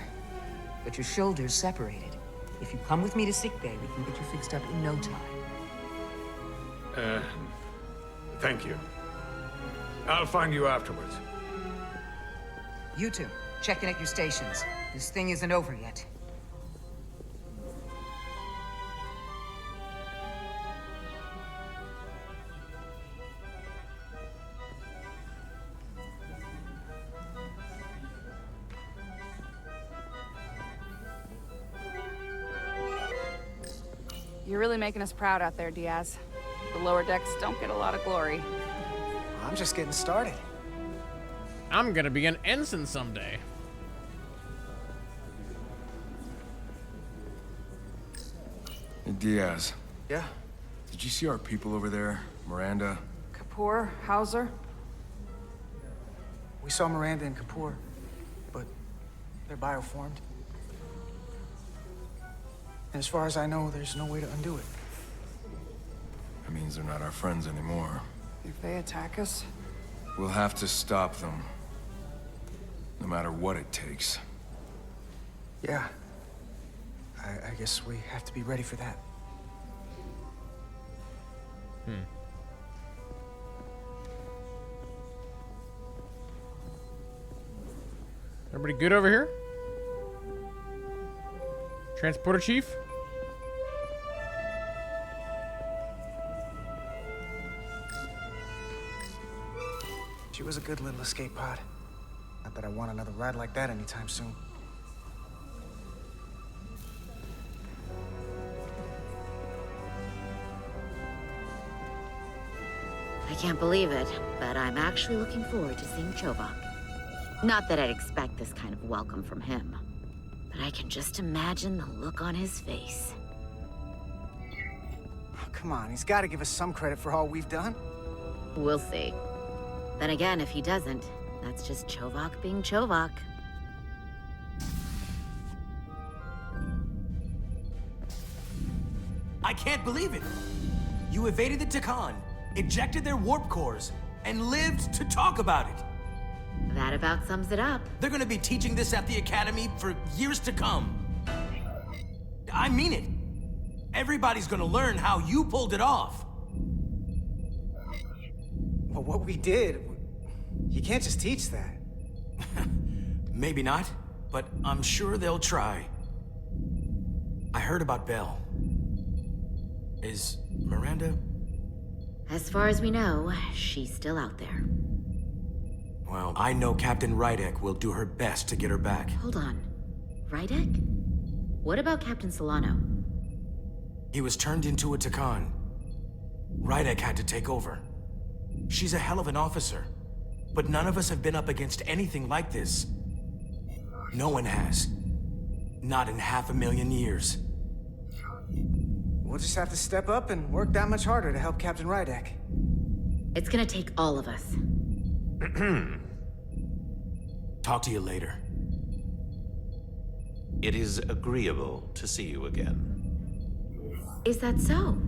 But your shoulder's separated. If you come with me to sickbay, we can get you fixed up in no time. Thank you. I'll find you afterwards. You two, check in at your stations. This thing isn't over yet. You're really making us proud out there, Diaz. The lower decks don't get a lot of glory. I'm just getting started. I'm gonna be an ensign someday. Hey, Diaz. Yeah? Did you see our people over there? Miranda? Kapoor, Hauser? We saw Miranda and Kapoor, but they're bioformed. And as far as I know, there's no way to undo it. That means they're not our friends anymore. If they attack us? We'll have to stop them. No matter what it takes. Yeah. I guess we have to be ready for that. Everybody good over here? Transporter chief? She was a good little escape pod. Not that I want another ride like that anytime soon. I can't believe it, but I'm actually looking forward to seeing Chovak. Not that I'd expect this kind of welcome from him, but I can just imagine the look on his face. Oh, come on, he's got to give us some credit for all we've done. We'll see. Then again, if he doesn't, that's just Chovak being Chovak. I can't believe it! You evaded the Takan, ejected their warp cores, and lived to talk about it! That about sums it up. They're gonna be teaching this at the Academy for years to come. I mean it. Everybody's gonna learn how you pulled it off. Well, what we did, you can't just teach that. Maybe not, but I'm sure they'll try. I heard about Belle. Is Miranda? As far as we know, she's still out there. Well, I know Captain Rydek will do her best to get her back. Hold on. Rydek? What about Captain Solano? He was turned into a Takan. Rydek had to take over. She's a hell of an officer, but none of us have been up against anything like this. No one has. Not in 500,000 years. We'll just have to step up and work that much harder to help Captain Rydek. It's gonna take all of us. Talk to you later. It is agreeable to see you again. Is that so?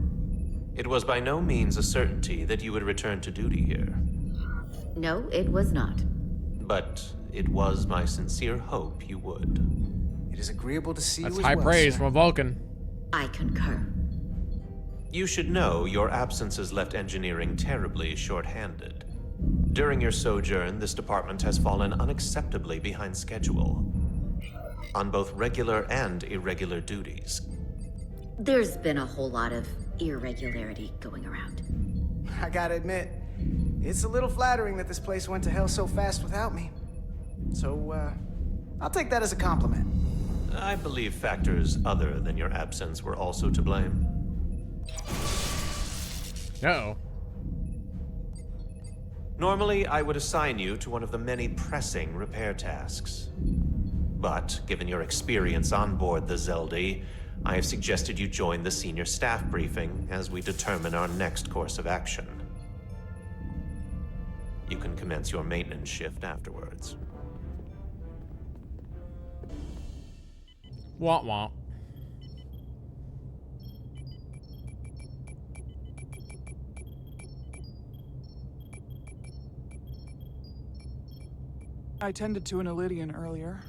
It was by no means a certainty that you would return to duty here. No, it was not. But it was my sincere hope you would. It is agreeable to see That's you as high well, praise sir. from a Vulcan. I concur. You should know your absences left engineering terribly short-handed. During your sojourn, this department has fallen unacceptably behind schedule on both regular and irregular duties. There's been a whole lot of irregularity going around. I gotta admit, it's a little flattering that this place went to hell so fast without me. So, I'll take that as a compliment. I believe factors other than your absence were also to blame. Uh-oh. Normally, I would assign you to one of the many pressing repair tasks. But, given your experience on board the Zeldi, I have suggested you join the senior staff briefing as we determine our next course of action. You can commence your maintenance shift afterwards. Womp womp. I tended to an Illidian earlier.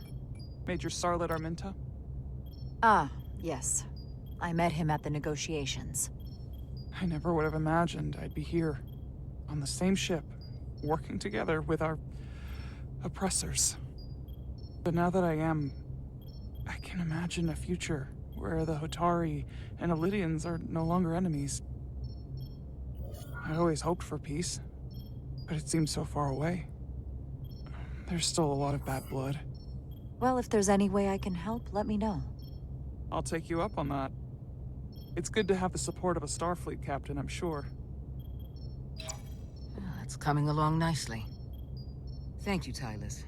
Major Sarlet Arminta. Ah, yes. I met him at the negotiations. I never would have imagined I'd be here, on the same ship, working together with our oppressors. But now that I am, I can imagine a future where the Hotari and Illidians are no longer enemies. I'd always hoped for peace, but it seems so far away. There's still a lot of bad blood. Well, if there's any way I can help, let me know. I'll take you up on that. It's good to have the support of a Starfleet captain, I'm sure. It's coming along nicely. Thank you, Tylus.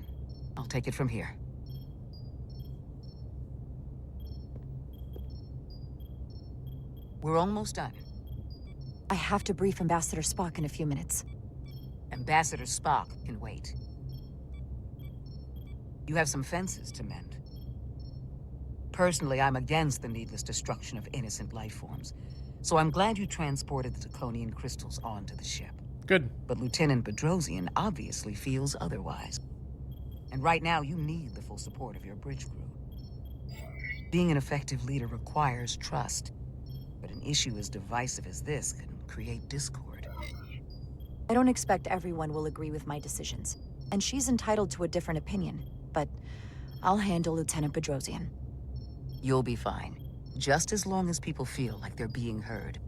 I'll take it from here. We're almost done. I have to brief Ambassador Spock in a few minutes. Ambassador Spock can wait. You have some fences to mend. Personally, I'm against the needless destruction of innocent life forms, so I'm glad you transported the Draconian crystals onto the ship. Good. But Lieutenant Bedrosian obviously feels otherwise. And right now, you need the full support of your bridge crew. Being an effective leader requires trust, but an issue as divisive as this can create discord. I don't expect everyone will agree with my decisions, and she's entitled to a different opinion, but I'll handle Lieutenant Bedrosian. You'll be fine, just as long as people feel like they're being heard.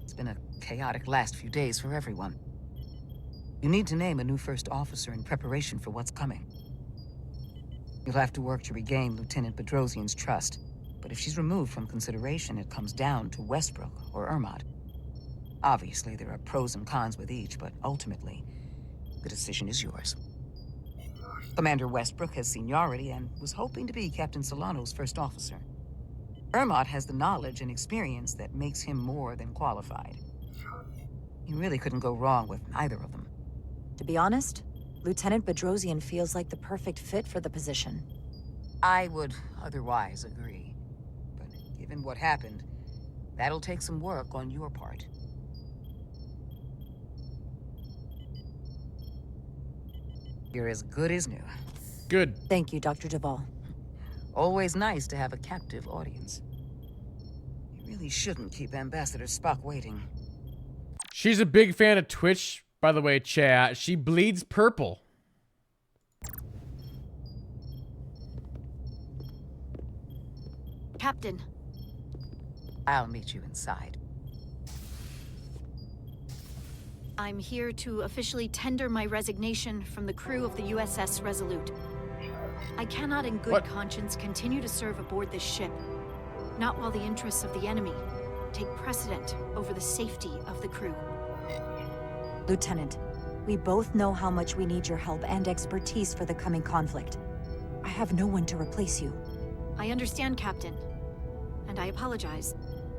It's been a chaotic last few days for everyone. You need to name a new first officer in preparation for what's coming. You'll have to work to regain Lieutenant Bedrosian's trust, but if she's removed from consideration, it comes down to Westbrook or Ermot. Obviously, there are pros and cons with each, but ultimately, the decision is yours. Commander Westbrook has seniority and was hoping to be Captain Solano's first officer. Ermot has the knowledge and experience that makes him more than qualified. You really couldn't go wrong with either of them. To be honest, Lieutenant Bedrosian feels like the perfect fit for the position. I would otherwise agree. But given what happened, that'll take some work on your part. You're as good as new. Good. Thank you, Dr. Duvall. Always nice to have a captive audience. You really shouldn't keep Ambassador Spock waiting. She's a big fan of Twitch, by the way, chat. She bleeds purple. Captain. I'll meet you inside. I'm here to officially tender my resignation from the crew of the USS Resolute. I cannot in good conscience continue to serve aboard this ship. Not while the interests of the enemy take precedent over the safety of the crew. Lieutenant, we both know how much we need your help and expertise for the coming conflict. I have no one to replace you. I understand, Captain. And I apologize,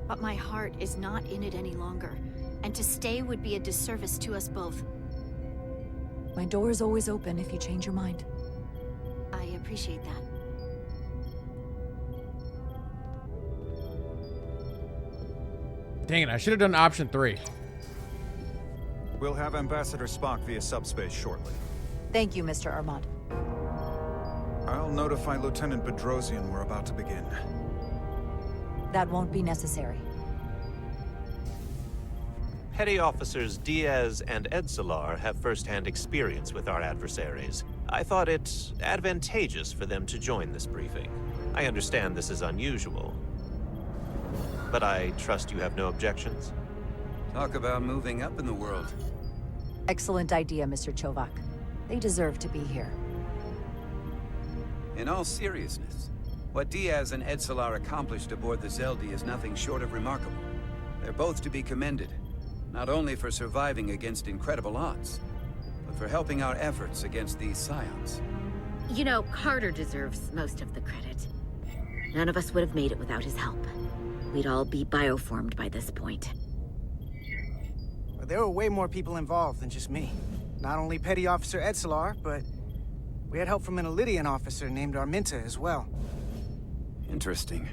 but my heart is not in it any longer. And to stay would be a disservice to us both. My door is always open if you change your mind. I appreciate that. Dang it, I should have done option 3. We'll have Ambassador Spock via subspace shortly. Thank you, Mr. Ermot. I'll notify Lieutenant Bedrosian we're about to begin. That won't be necessary. Petty Officers Diaz and Edsolar have first-hand experience with our adversaries. I thought it advantageous for them to join this briefing. I understand this is unusual, but I trust you have no objections? Talk about moving up in the world. Excellent idea, Mr. Chovak. They deserve to be here. In all seriousness, what Diaz and Edsolar accomplished aboard the Zeldi is nothing short of remarkable. They're both to be commended. Not only for surviving against incredible odds, but for helping our efforts against these scions. You know, Carter deserves most of the credit. None of us would have made it without his help. We'd all be bioformed by this point. But there were way more people involved than just me. Not only Petty Officer Etzelar, but we had help from an Elydian officer named Arminta as well. Interesting.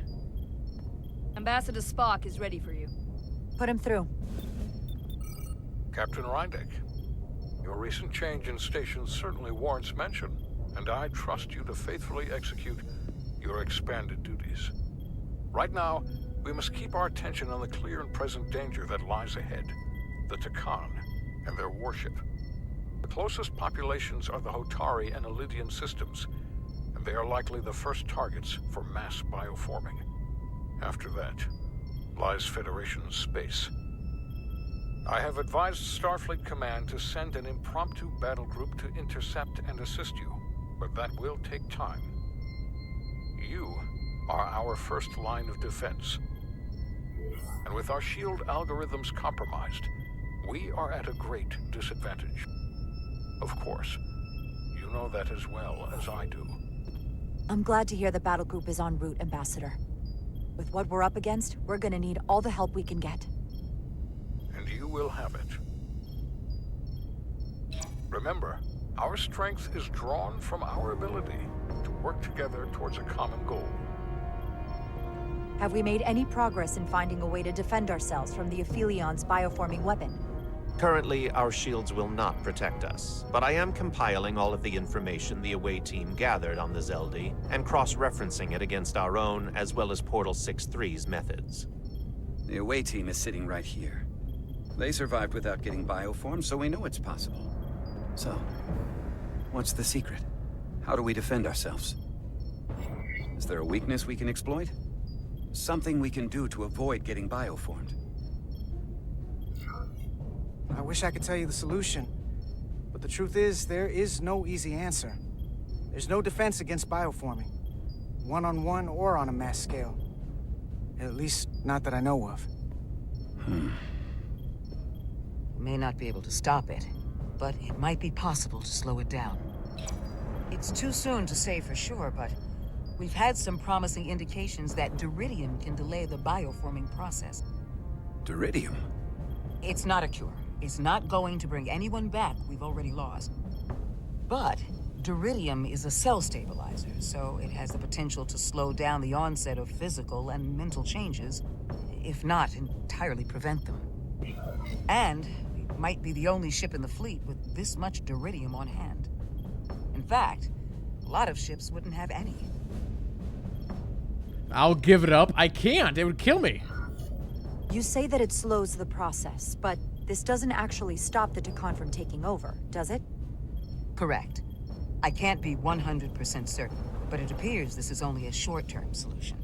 Ambassador Spock is ready for you. Put him through. Captain Reindeck, your recent change in station certainly warrants mention, and I trust you to faithfully execute your expanded duties. Right now, we must keep our attention on the clear and present danger that lies ahead, the Takan and their warship. The closest populations are the Hotari and Elydian systems, and they are likely the first targets for mass bioforming. After that, lies Federation space. I have advised Starfleet Command to send an impromptu battle group to intercept and assist you, but that will take time. You are our first line of defense. And with our shield algorithms compromised, we are at a great disadvantage. Of course, you know that as well as I do. I'm glad to hear the battle group is en route, Ambassador. With what we're up against, we're gonna need all the help we can get. And you will have it. Remember, our strength is drawn from our ability to work together towards a common goal. Have we made any progress in finding a way to defend ourselves from the Aphelion's bioforming weapon? Currently, our shields will not protect us, but I am compiling all of the information the away team gathered on the Zeldi and cross-referencing it against our own as well as Portal 6-3's methods. The away team is sitting right here. They survived without getting bioformed, so we know it's possible. So, what's the secret? How do we defend ourselves? Is there a weakness we can exploit? Something we can do to avoid getting bioformed? I wish I could tell you the solution, but the truth is, there is no easy answer. There's no defense against bioforming, one-on-one or on a mass scale. At least, not that I know of. We may not be able to stop it, but it might be possible to slow it down. It's too soon to say for sure, but we've had some promising indications that Duridium can delay the bioforming process. Duridium? It's not a cure. It's not going to bring anyone back we've already lost. But Duridium is a cell stabilizer, so it has the potential to slow down the onset of physical and mental changes, if not entirely prevent them. And we might be the only ship in the fleet with this much Duridium on hand. In fact, a lot of ships wouldn't have any. I'll give it up. I can't. It would kill me. You say that it slows the process, but this doesn't actually stop the Takan from taking over, does it? Correct. I can't be 100% certain, but it appears this is only a short-term solution.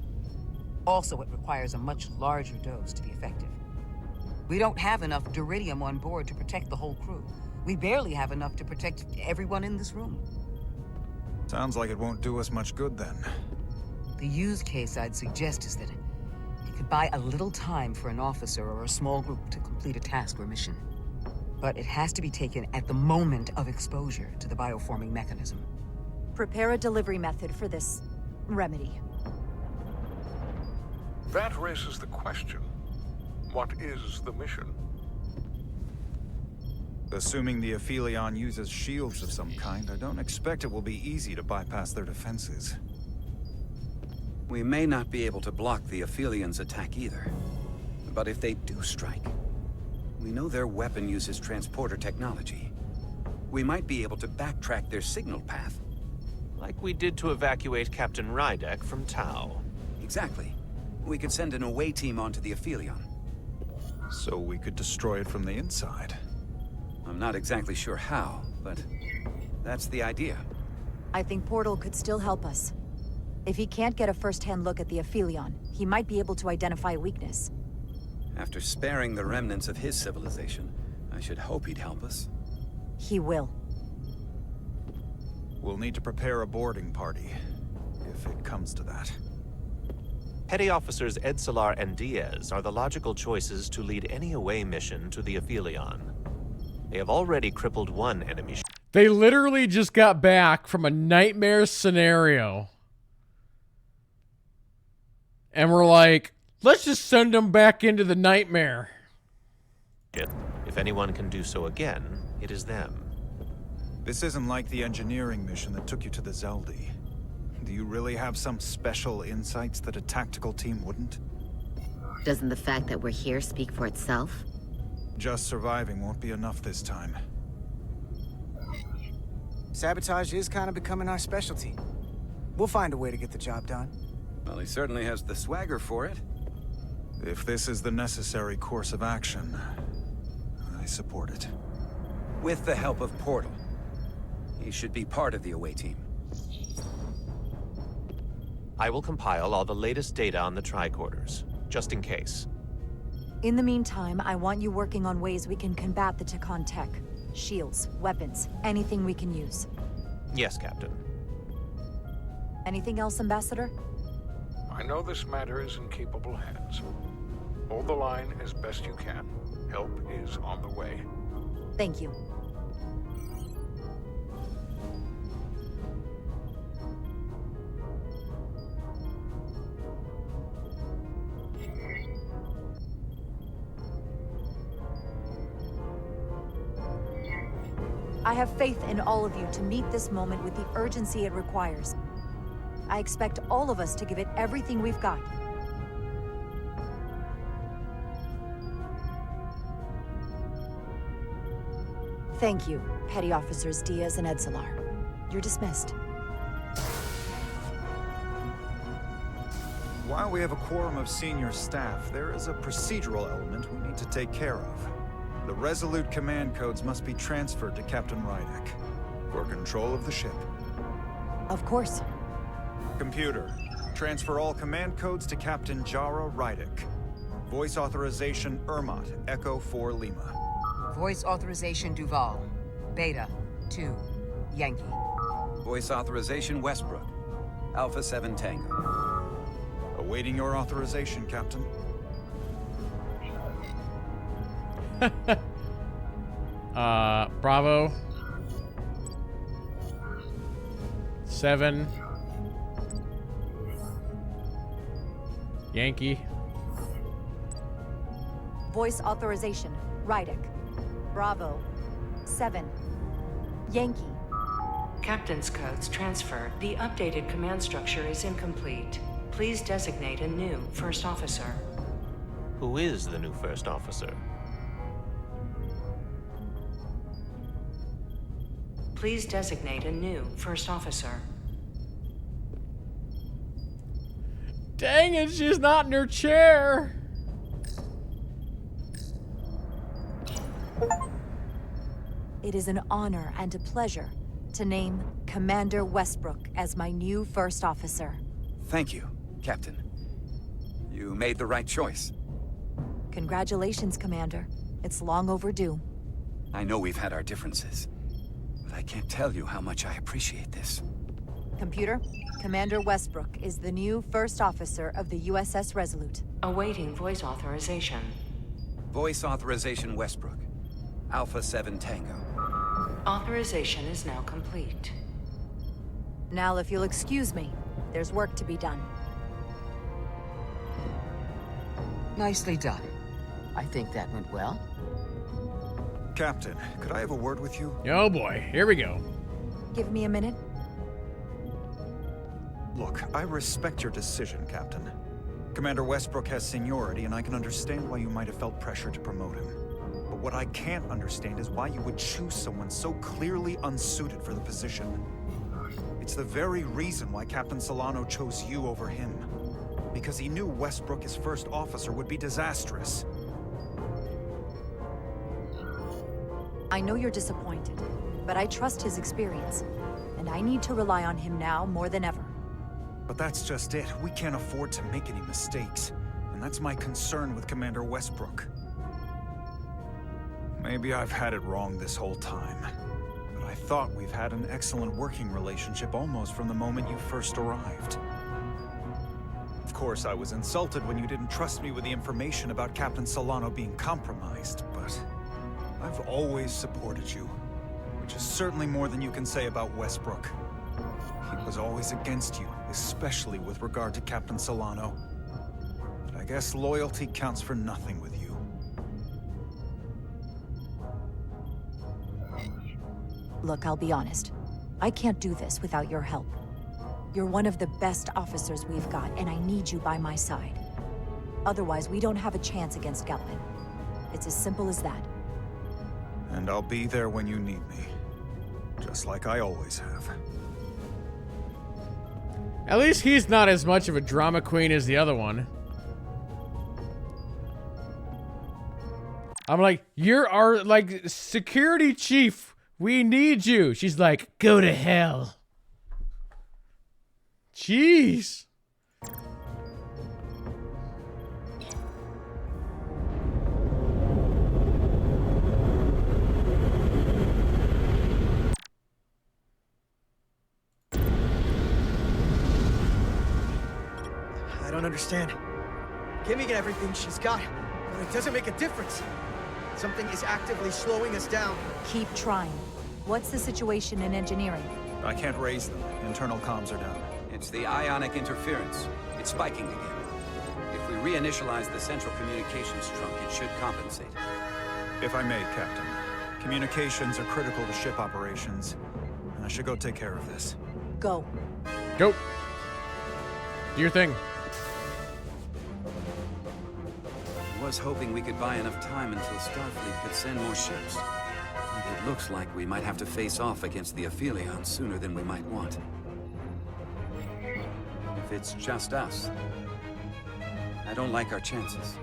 Also, it requires a much larger dose to be effective. We don't have enough Duridium on board to protect the whole crew. We barely have enough to protect everyone in this room. Sounds like it won't do us much good then. The use case I'd suggest is that it could buy a little time for an officer or a small group to complete a task or mission. But it has to be taken at the moment of exposure to the bioforming mechanism. Prepare a delivery method for this remedy. That raises the question, what is the mission? Assuming the Aphelion uses shields of some kind, I don't expect it will be easy to bypass their defenses. We may not be able to block the Aphelion's attack either. But if they do strike, we know their weapon uses transporter technology. We might be able to backtrack their signal path. Like we did to evacuate Captain Reindeck from Tau. Exactly. We could send an away team onto the Aphelion. So we could destroy it from the inside. I'm not exactly sure how, but that's the idea. I think Portal could still help us. If he can't get a first-hand look at the Aphelion, he might be able to identify a weakness. After sparing the remnants of his civilization, I should hope he'd help us. He will. We'll need to prepare a boarding party, if it comes to that. Petty Officers Edsalar and Diaz are the logical choices to lead any away mission to the Aphelion. They have already crippled one enemy. They literally just got back from a nightmare scenario. And we're like, let's just send them back into the nightmare. If anyone can do so again, it is them. This isn't like the engineering mission that took you to the Zeldi. Do you really have some special insights that a tactical team wouldn't? Doesn't the fact that we're here speak for itself? Just surviving won't be enough this time. Sabotage is kind of becoming our specialty. We'll find a way to get the job done. Well, he certainly has the swagger for it. If this is the necessary course of action, I support it. With the help of Portal. He should be part of the away team. I will compile all the latest data on the tricorders, just in case. In the meantime, I want you working on ways we can combat the Takan tech. Shields, weapons, anything we can use. Yes, Captain. Anything else, Ambassador? I know this matter is in capable hands. Hold the line as best you can. Help is on the way. Thank you. I have faith in all of you to meet this moment with the urgency it requires. I expect all of us to give it everything we've got. Thank you, Petty Officers Diaz and Edsalar. You're dismissed. While we have a quorum of senior staff, there is a procedural element we need to take care of. The Resolute command codes must be transferred to Captain Rydek for control of the ship. Of course. Computer, transfer all command codes to Captain Jara Rydek. Voice authorization Ermot, Echo 4 Lima. Voice authorization Duval. Beta 2 Yankee. Voice authorization Westbrook. Alpha 7 Tango. Awaiting your authorization, Captain. Bravo. 7. Yankee. Voice authorization, Rydek. Bravo. 7. Yankee. Captain's codes transfer. The updated command structure is incomplete. Please designate a new first officer. Who is the new first officer? Please designate a new first officer. Dang it, she's not in her chair. It is an honor and a pleasure to name Commander Westbrook as my new first officer. Thank you, Captain. You made the right choice. Congratulations, Commander. It's long overdue. I know we've had our differences, but I can't tell you how much I appreciate this. Computer, Commander Westbrook is the new first officer of the USS Resolute. Awaiting voice authorization. Voice authorization Westbrook. Alpha 7 Tango. Authorization is now complete. Now, if you'll excuse me, there's work to be done. Nicely done. I think that went well. Captain, could I have a word with you? Oh boy, here we go. Give me a minute. Look, I respect your decision, Captain. Commander Westbrook has seniority, and I can understand why you might have felt pressure to promote him. But what I can't understand is why you would choose someone so clearly unsuited for the position. It's the very reason why Captain Solano chose you over him. Because he knew Westbrook as first officer would be disastrous. I know you're disappointed, but I trust his experience, and I need to rely on him now more than ever. But that's just it. We can't afford to make any mistakes. And that's my concern with Commander Westbrook. Maybe I've had it wrong this whole time. But I thought we've had an excellent working relationship almost from the moment you first arrived. Of course, I was insulted when you didn't trust me with the information about Captain Solano being compromised, but I've always supported you, which is certainly more than you can say about Westbrook. He was always against you, especially with regard to Captain Solano. But I guess loyalty counts for nothing with you. Look, I'll be honest. I can't do this without your help. You're one of the best officers we've got, and I need you by my side. Otherwise, we don't have a chance against Galvin. It's as simple as that. And I'll be there when you need me. Just like I always have. At least he's not as much of a drama queen as the other one. I'm like, you're our, like, security chief. We need you. She's like, go to hell. Jeez. I don't understand. Giving it everything she's got, but it doesn't make a difference. Something is actively slowing us down. Keep trying. What's the situation in engineering? I can't raise them. Internal comms are down. It's the ionic interference. It's spiking again. If we reinitialize the central communications trunk, it should compensate. If I may, Captain. Communications are critical to ship operations, and I should go take care of this. Go. Go. Do your thing. I was hoping we could buy enough time until Starfleet could send more ships. But it looks like we might have to face off against the Aphelion sooner than we might want. If it's just us, I don't like our chances.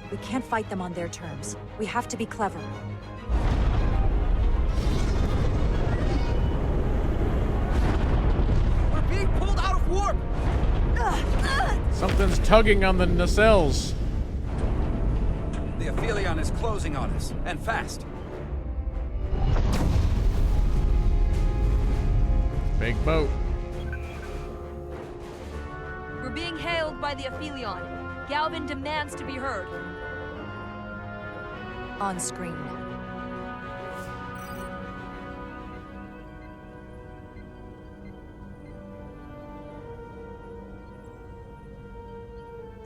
We can't fight them on their terms. We have to be clever. We're being pulled out of warp! Something's tugging on the nacelles. The Aphelion is closing on us, and fast. Big boat. We're being hailed by the Aphelion. Galvin demands to be heard. On screen.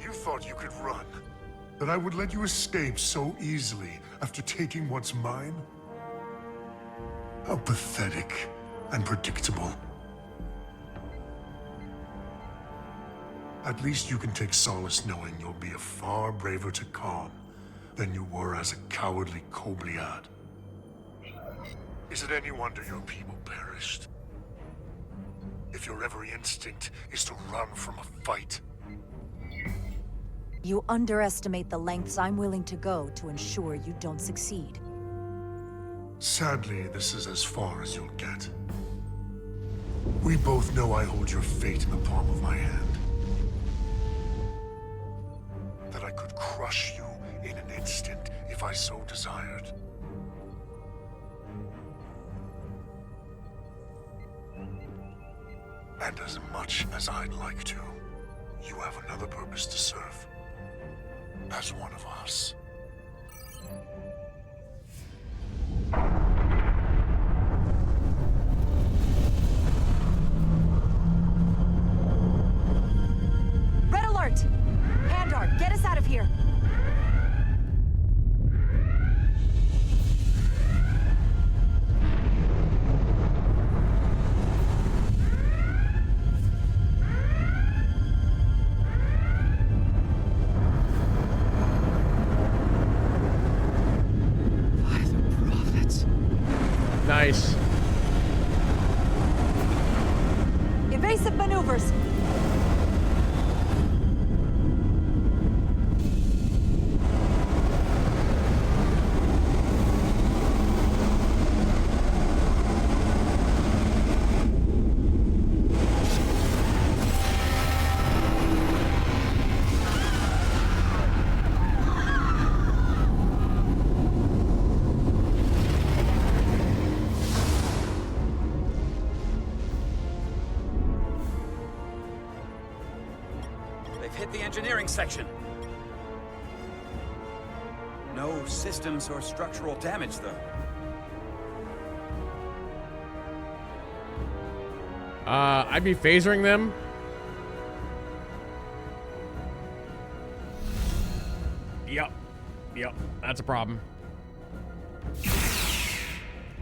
You thought you could run? That I would let you escape so easily after taking what's mine? How pathetic and predictable. At least you can take solace knowing you'll be a far braver Takan than you were as a cowardly Kobliad. Is it any wonder your people perished? If your every instinct is to run from a fight. You underestimate the lengths I'm willing to go to ensure you don't succeed. Sadly, this is as far as you'll get. We both know I hold your fate in the palm of my hand. That I could crush you in an instant if I so desired. And as much as I'd like to, you have another purpose to serve. As one of us. Red alert! Handar, get us out of here! Nice. Evasive maneuvers! We've hit the engineering section. No systems or structural damage, though. I'd be phasering them. Yep, that's a problem.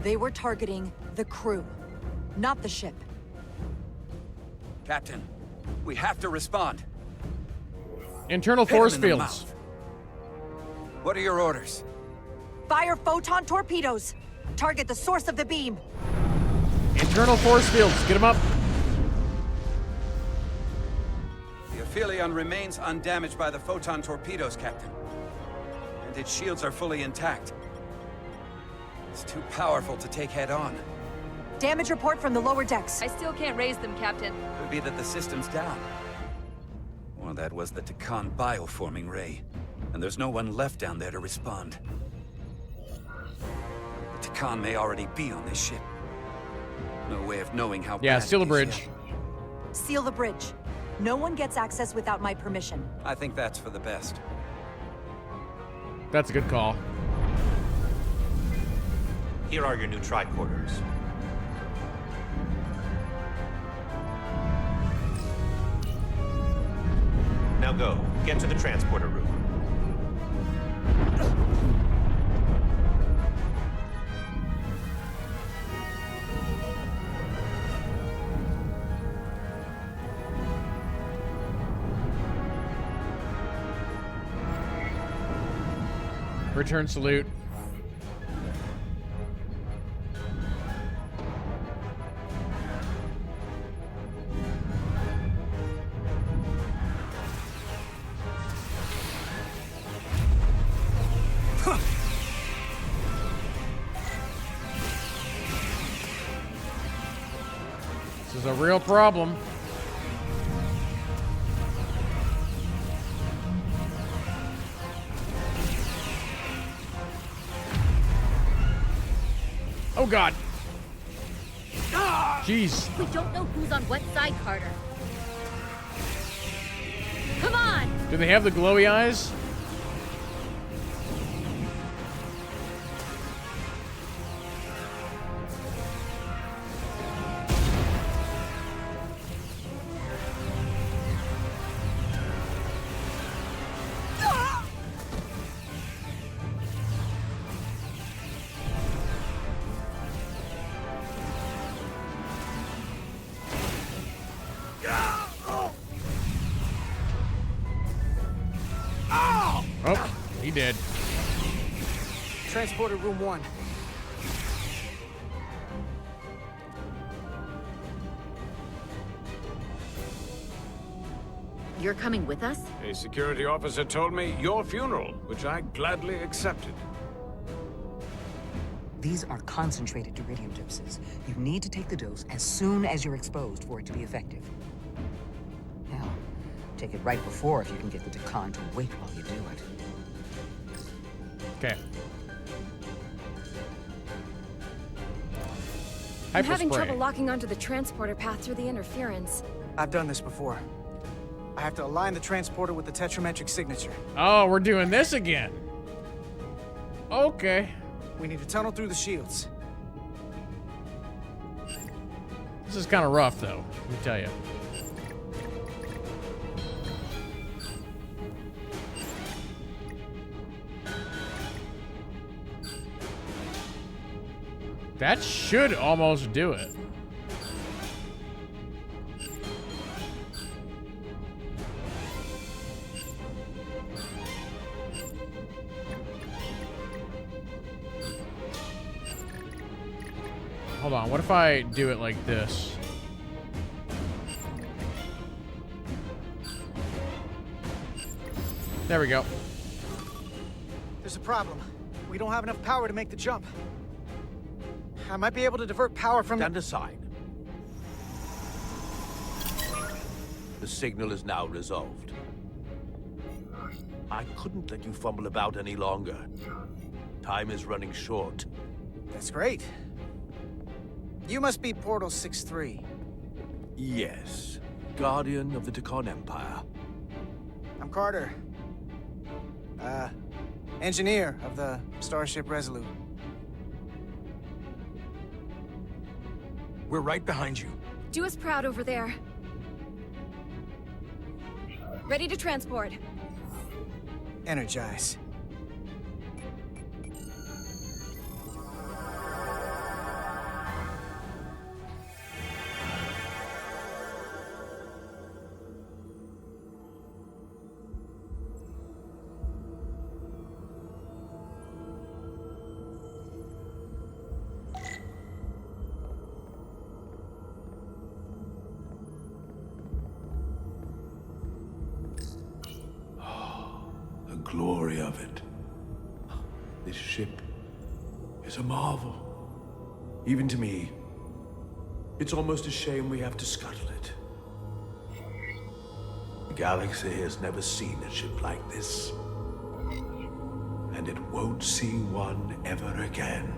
They were targeting the crew, not the ship. Captain, we have to respond. Internal Hit him force in the fields. mouth. What are your orders? Fire photon torpedoes! Target the source of the beam! Internal force fields, get them up. The Aphelion remains undamaged by the photon torpedoes, Captain. And its shields are fully intact. It's too powerful to take head-on. Damage report from the lower decks. I still can't raise them, Captain. Could be that the system's down. Or that was the Takan bioforming ray. And there's no one left down there to respond. The Takan may already be on this ship. No way of knowing how Yeah, bad seal the it is bridge. yet. Seal the bridge. No one gets access without my permission. I think that's for the best. That's a good call. Here are your new tricorders. Now go. Get to the transporter room. Return salute. This is a real problem. Oh God. Jeez. We don't know who's on what side, Carter. Come on! Do they have the glowy eyes? Oh, he did. Transporter room 1. You're coming with us? A security officer told me your funeral, which I gladly accepted. These are concentrated iridium doses. You need to take the dose as soon as you're exposed for it to be effective. Now, take it right before if you can get the Takan to wait while you do it. Okay. I'm having Hyperspray. trouble locking onto the transporter path through the interference. I've done this before. I have to align the transporter with the tetrametric signature. Oh, we're doing this again. Okay. We need to tunnel through the shields. This is kind of rough, though, let me tell you. That should almost do it. Hold on, what if I do it like this? There we go. There's a problem. We don't have enough power to make the jump. I might be able to divert power from... Stand aside. The signal is now resolved. I couldn't let you fumble about any longer. Time is running short. That's great. You must be Portal 6-3. Yes. Guardian of the Takan Empire. I'm Carter. Engineer of the Starship Resolute. We're right behind you. Do us proud over there. Ready to transport. Energize. The glory of it. This ship is a marvel. Even to me. It's almost a shame we have to scuttle it. The galaxy has never seen a ship like this. And it won't see one ever again.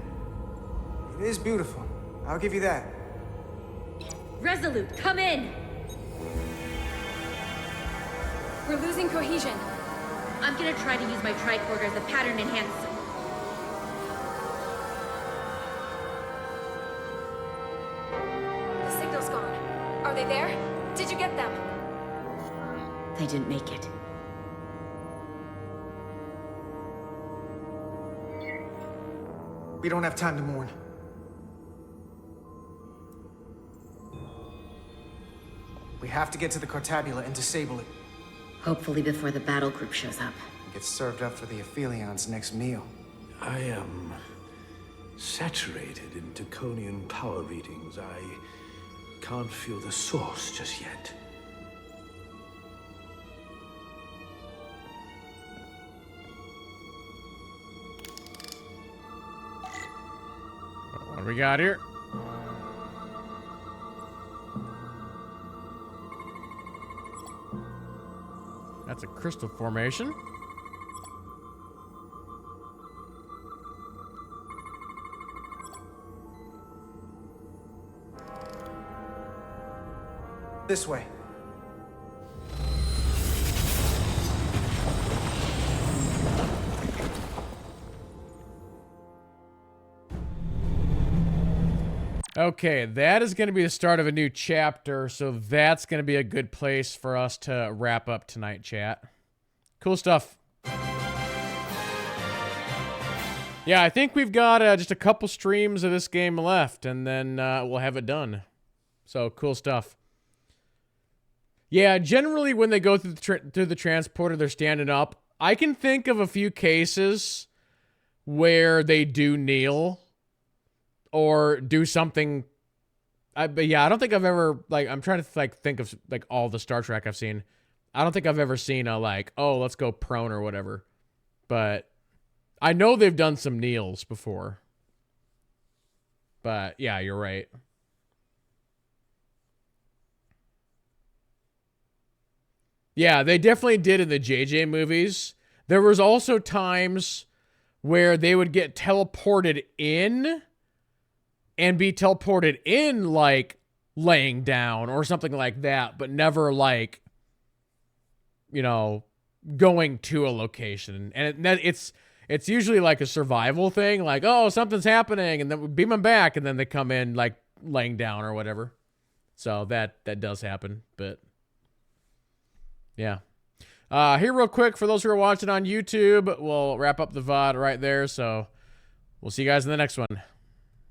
It is beautiful. I'll give you that. Resolute, come in! We're losing cohesion. I'm gonna try to use my tricorder as a pattern enhancer. The signal's gone. Are they there? Did you get them? They didn't make it. We don't have time to mourn. We have to get to the Cartabula and disable it. Hopefully before the battle group shows up. Get served up for the Aphelions' next meal. I am saturated in Taconian power readings. I can't feel the source just yet. What do we got here? That's a crystal formation. This way. Okay, that is going to be the start of a new chapter, so that's going to be a good place for us to wrap up tonight, chat. Cool stuff. Yeah, I think we've got just a couple streams of this game left, and then we'll have it done. So, cool stuff. Yeah, generally when they go through the transporter, they're standing up. I can think of a few cases where they do kneel or do something. But yeah, I don't think I've ever, like, I'm trying to think of like all the Star Trek I've seen. I don't think I've ever seen a like, oh, let's go prone or whatever. But I know they've done some kneels before. But yeah, you're right. Yeah, they definitely did in the JJ movies. There was also times where they would get teleported in and be teleported in like laying down or something like that, but never like, you know, going to a location. And it's usually like a survival thing, like, oh, something's happening, and then we beam them back, and then they come in like laying down or whatever. So that does happen, but yeah. Here real quick, for those who are watching on YouTube, we'll wrap up the VOD right there, so we'll see you guys in the next one.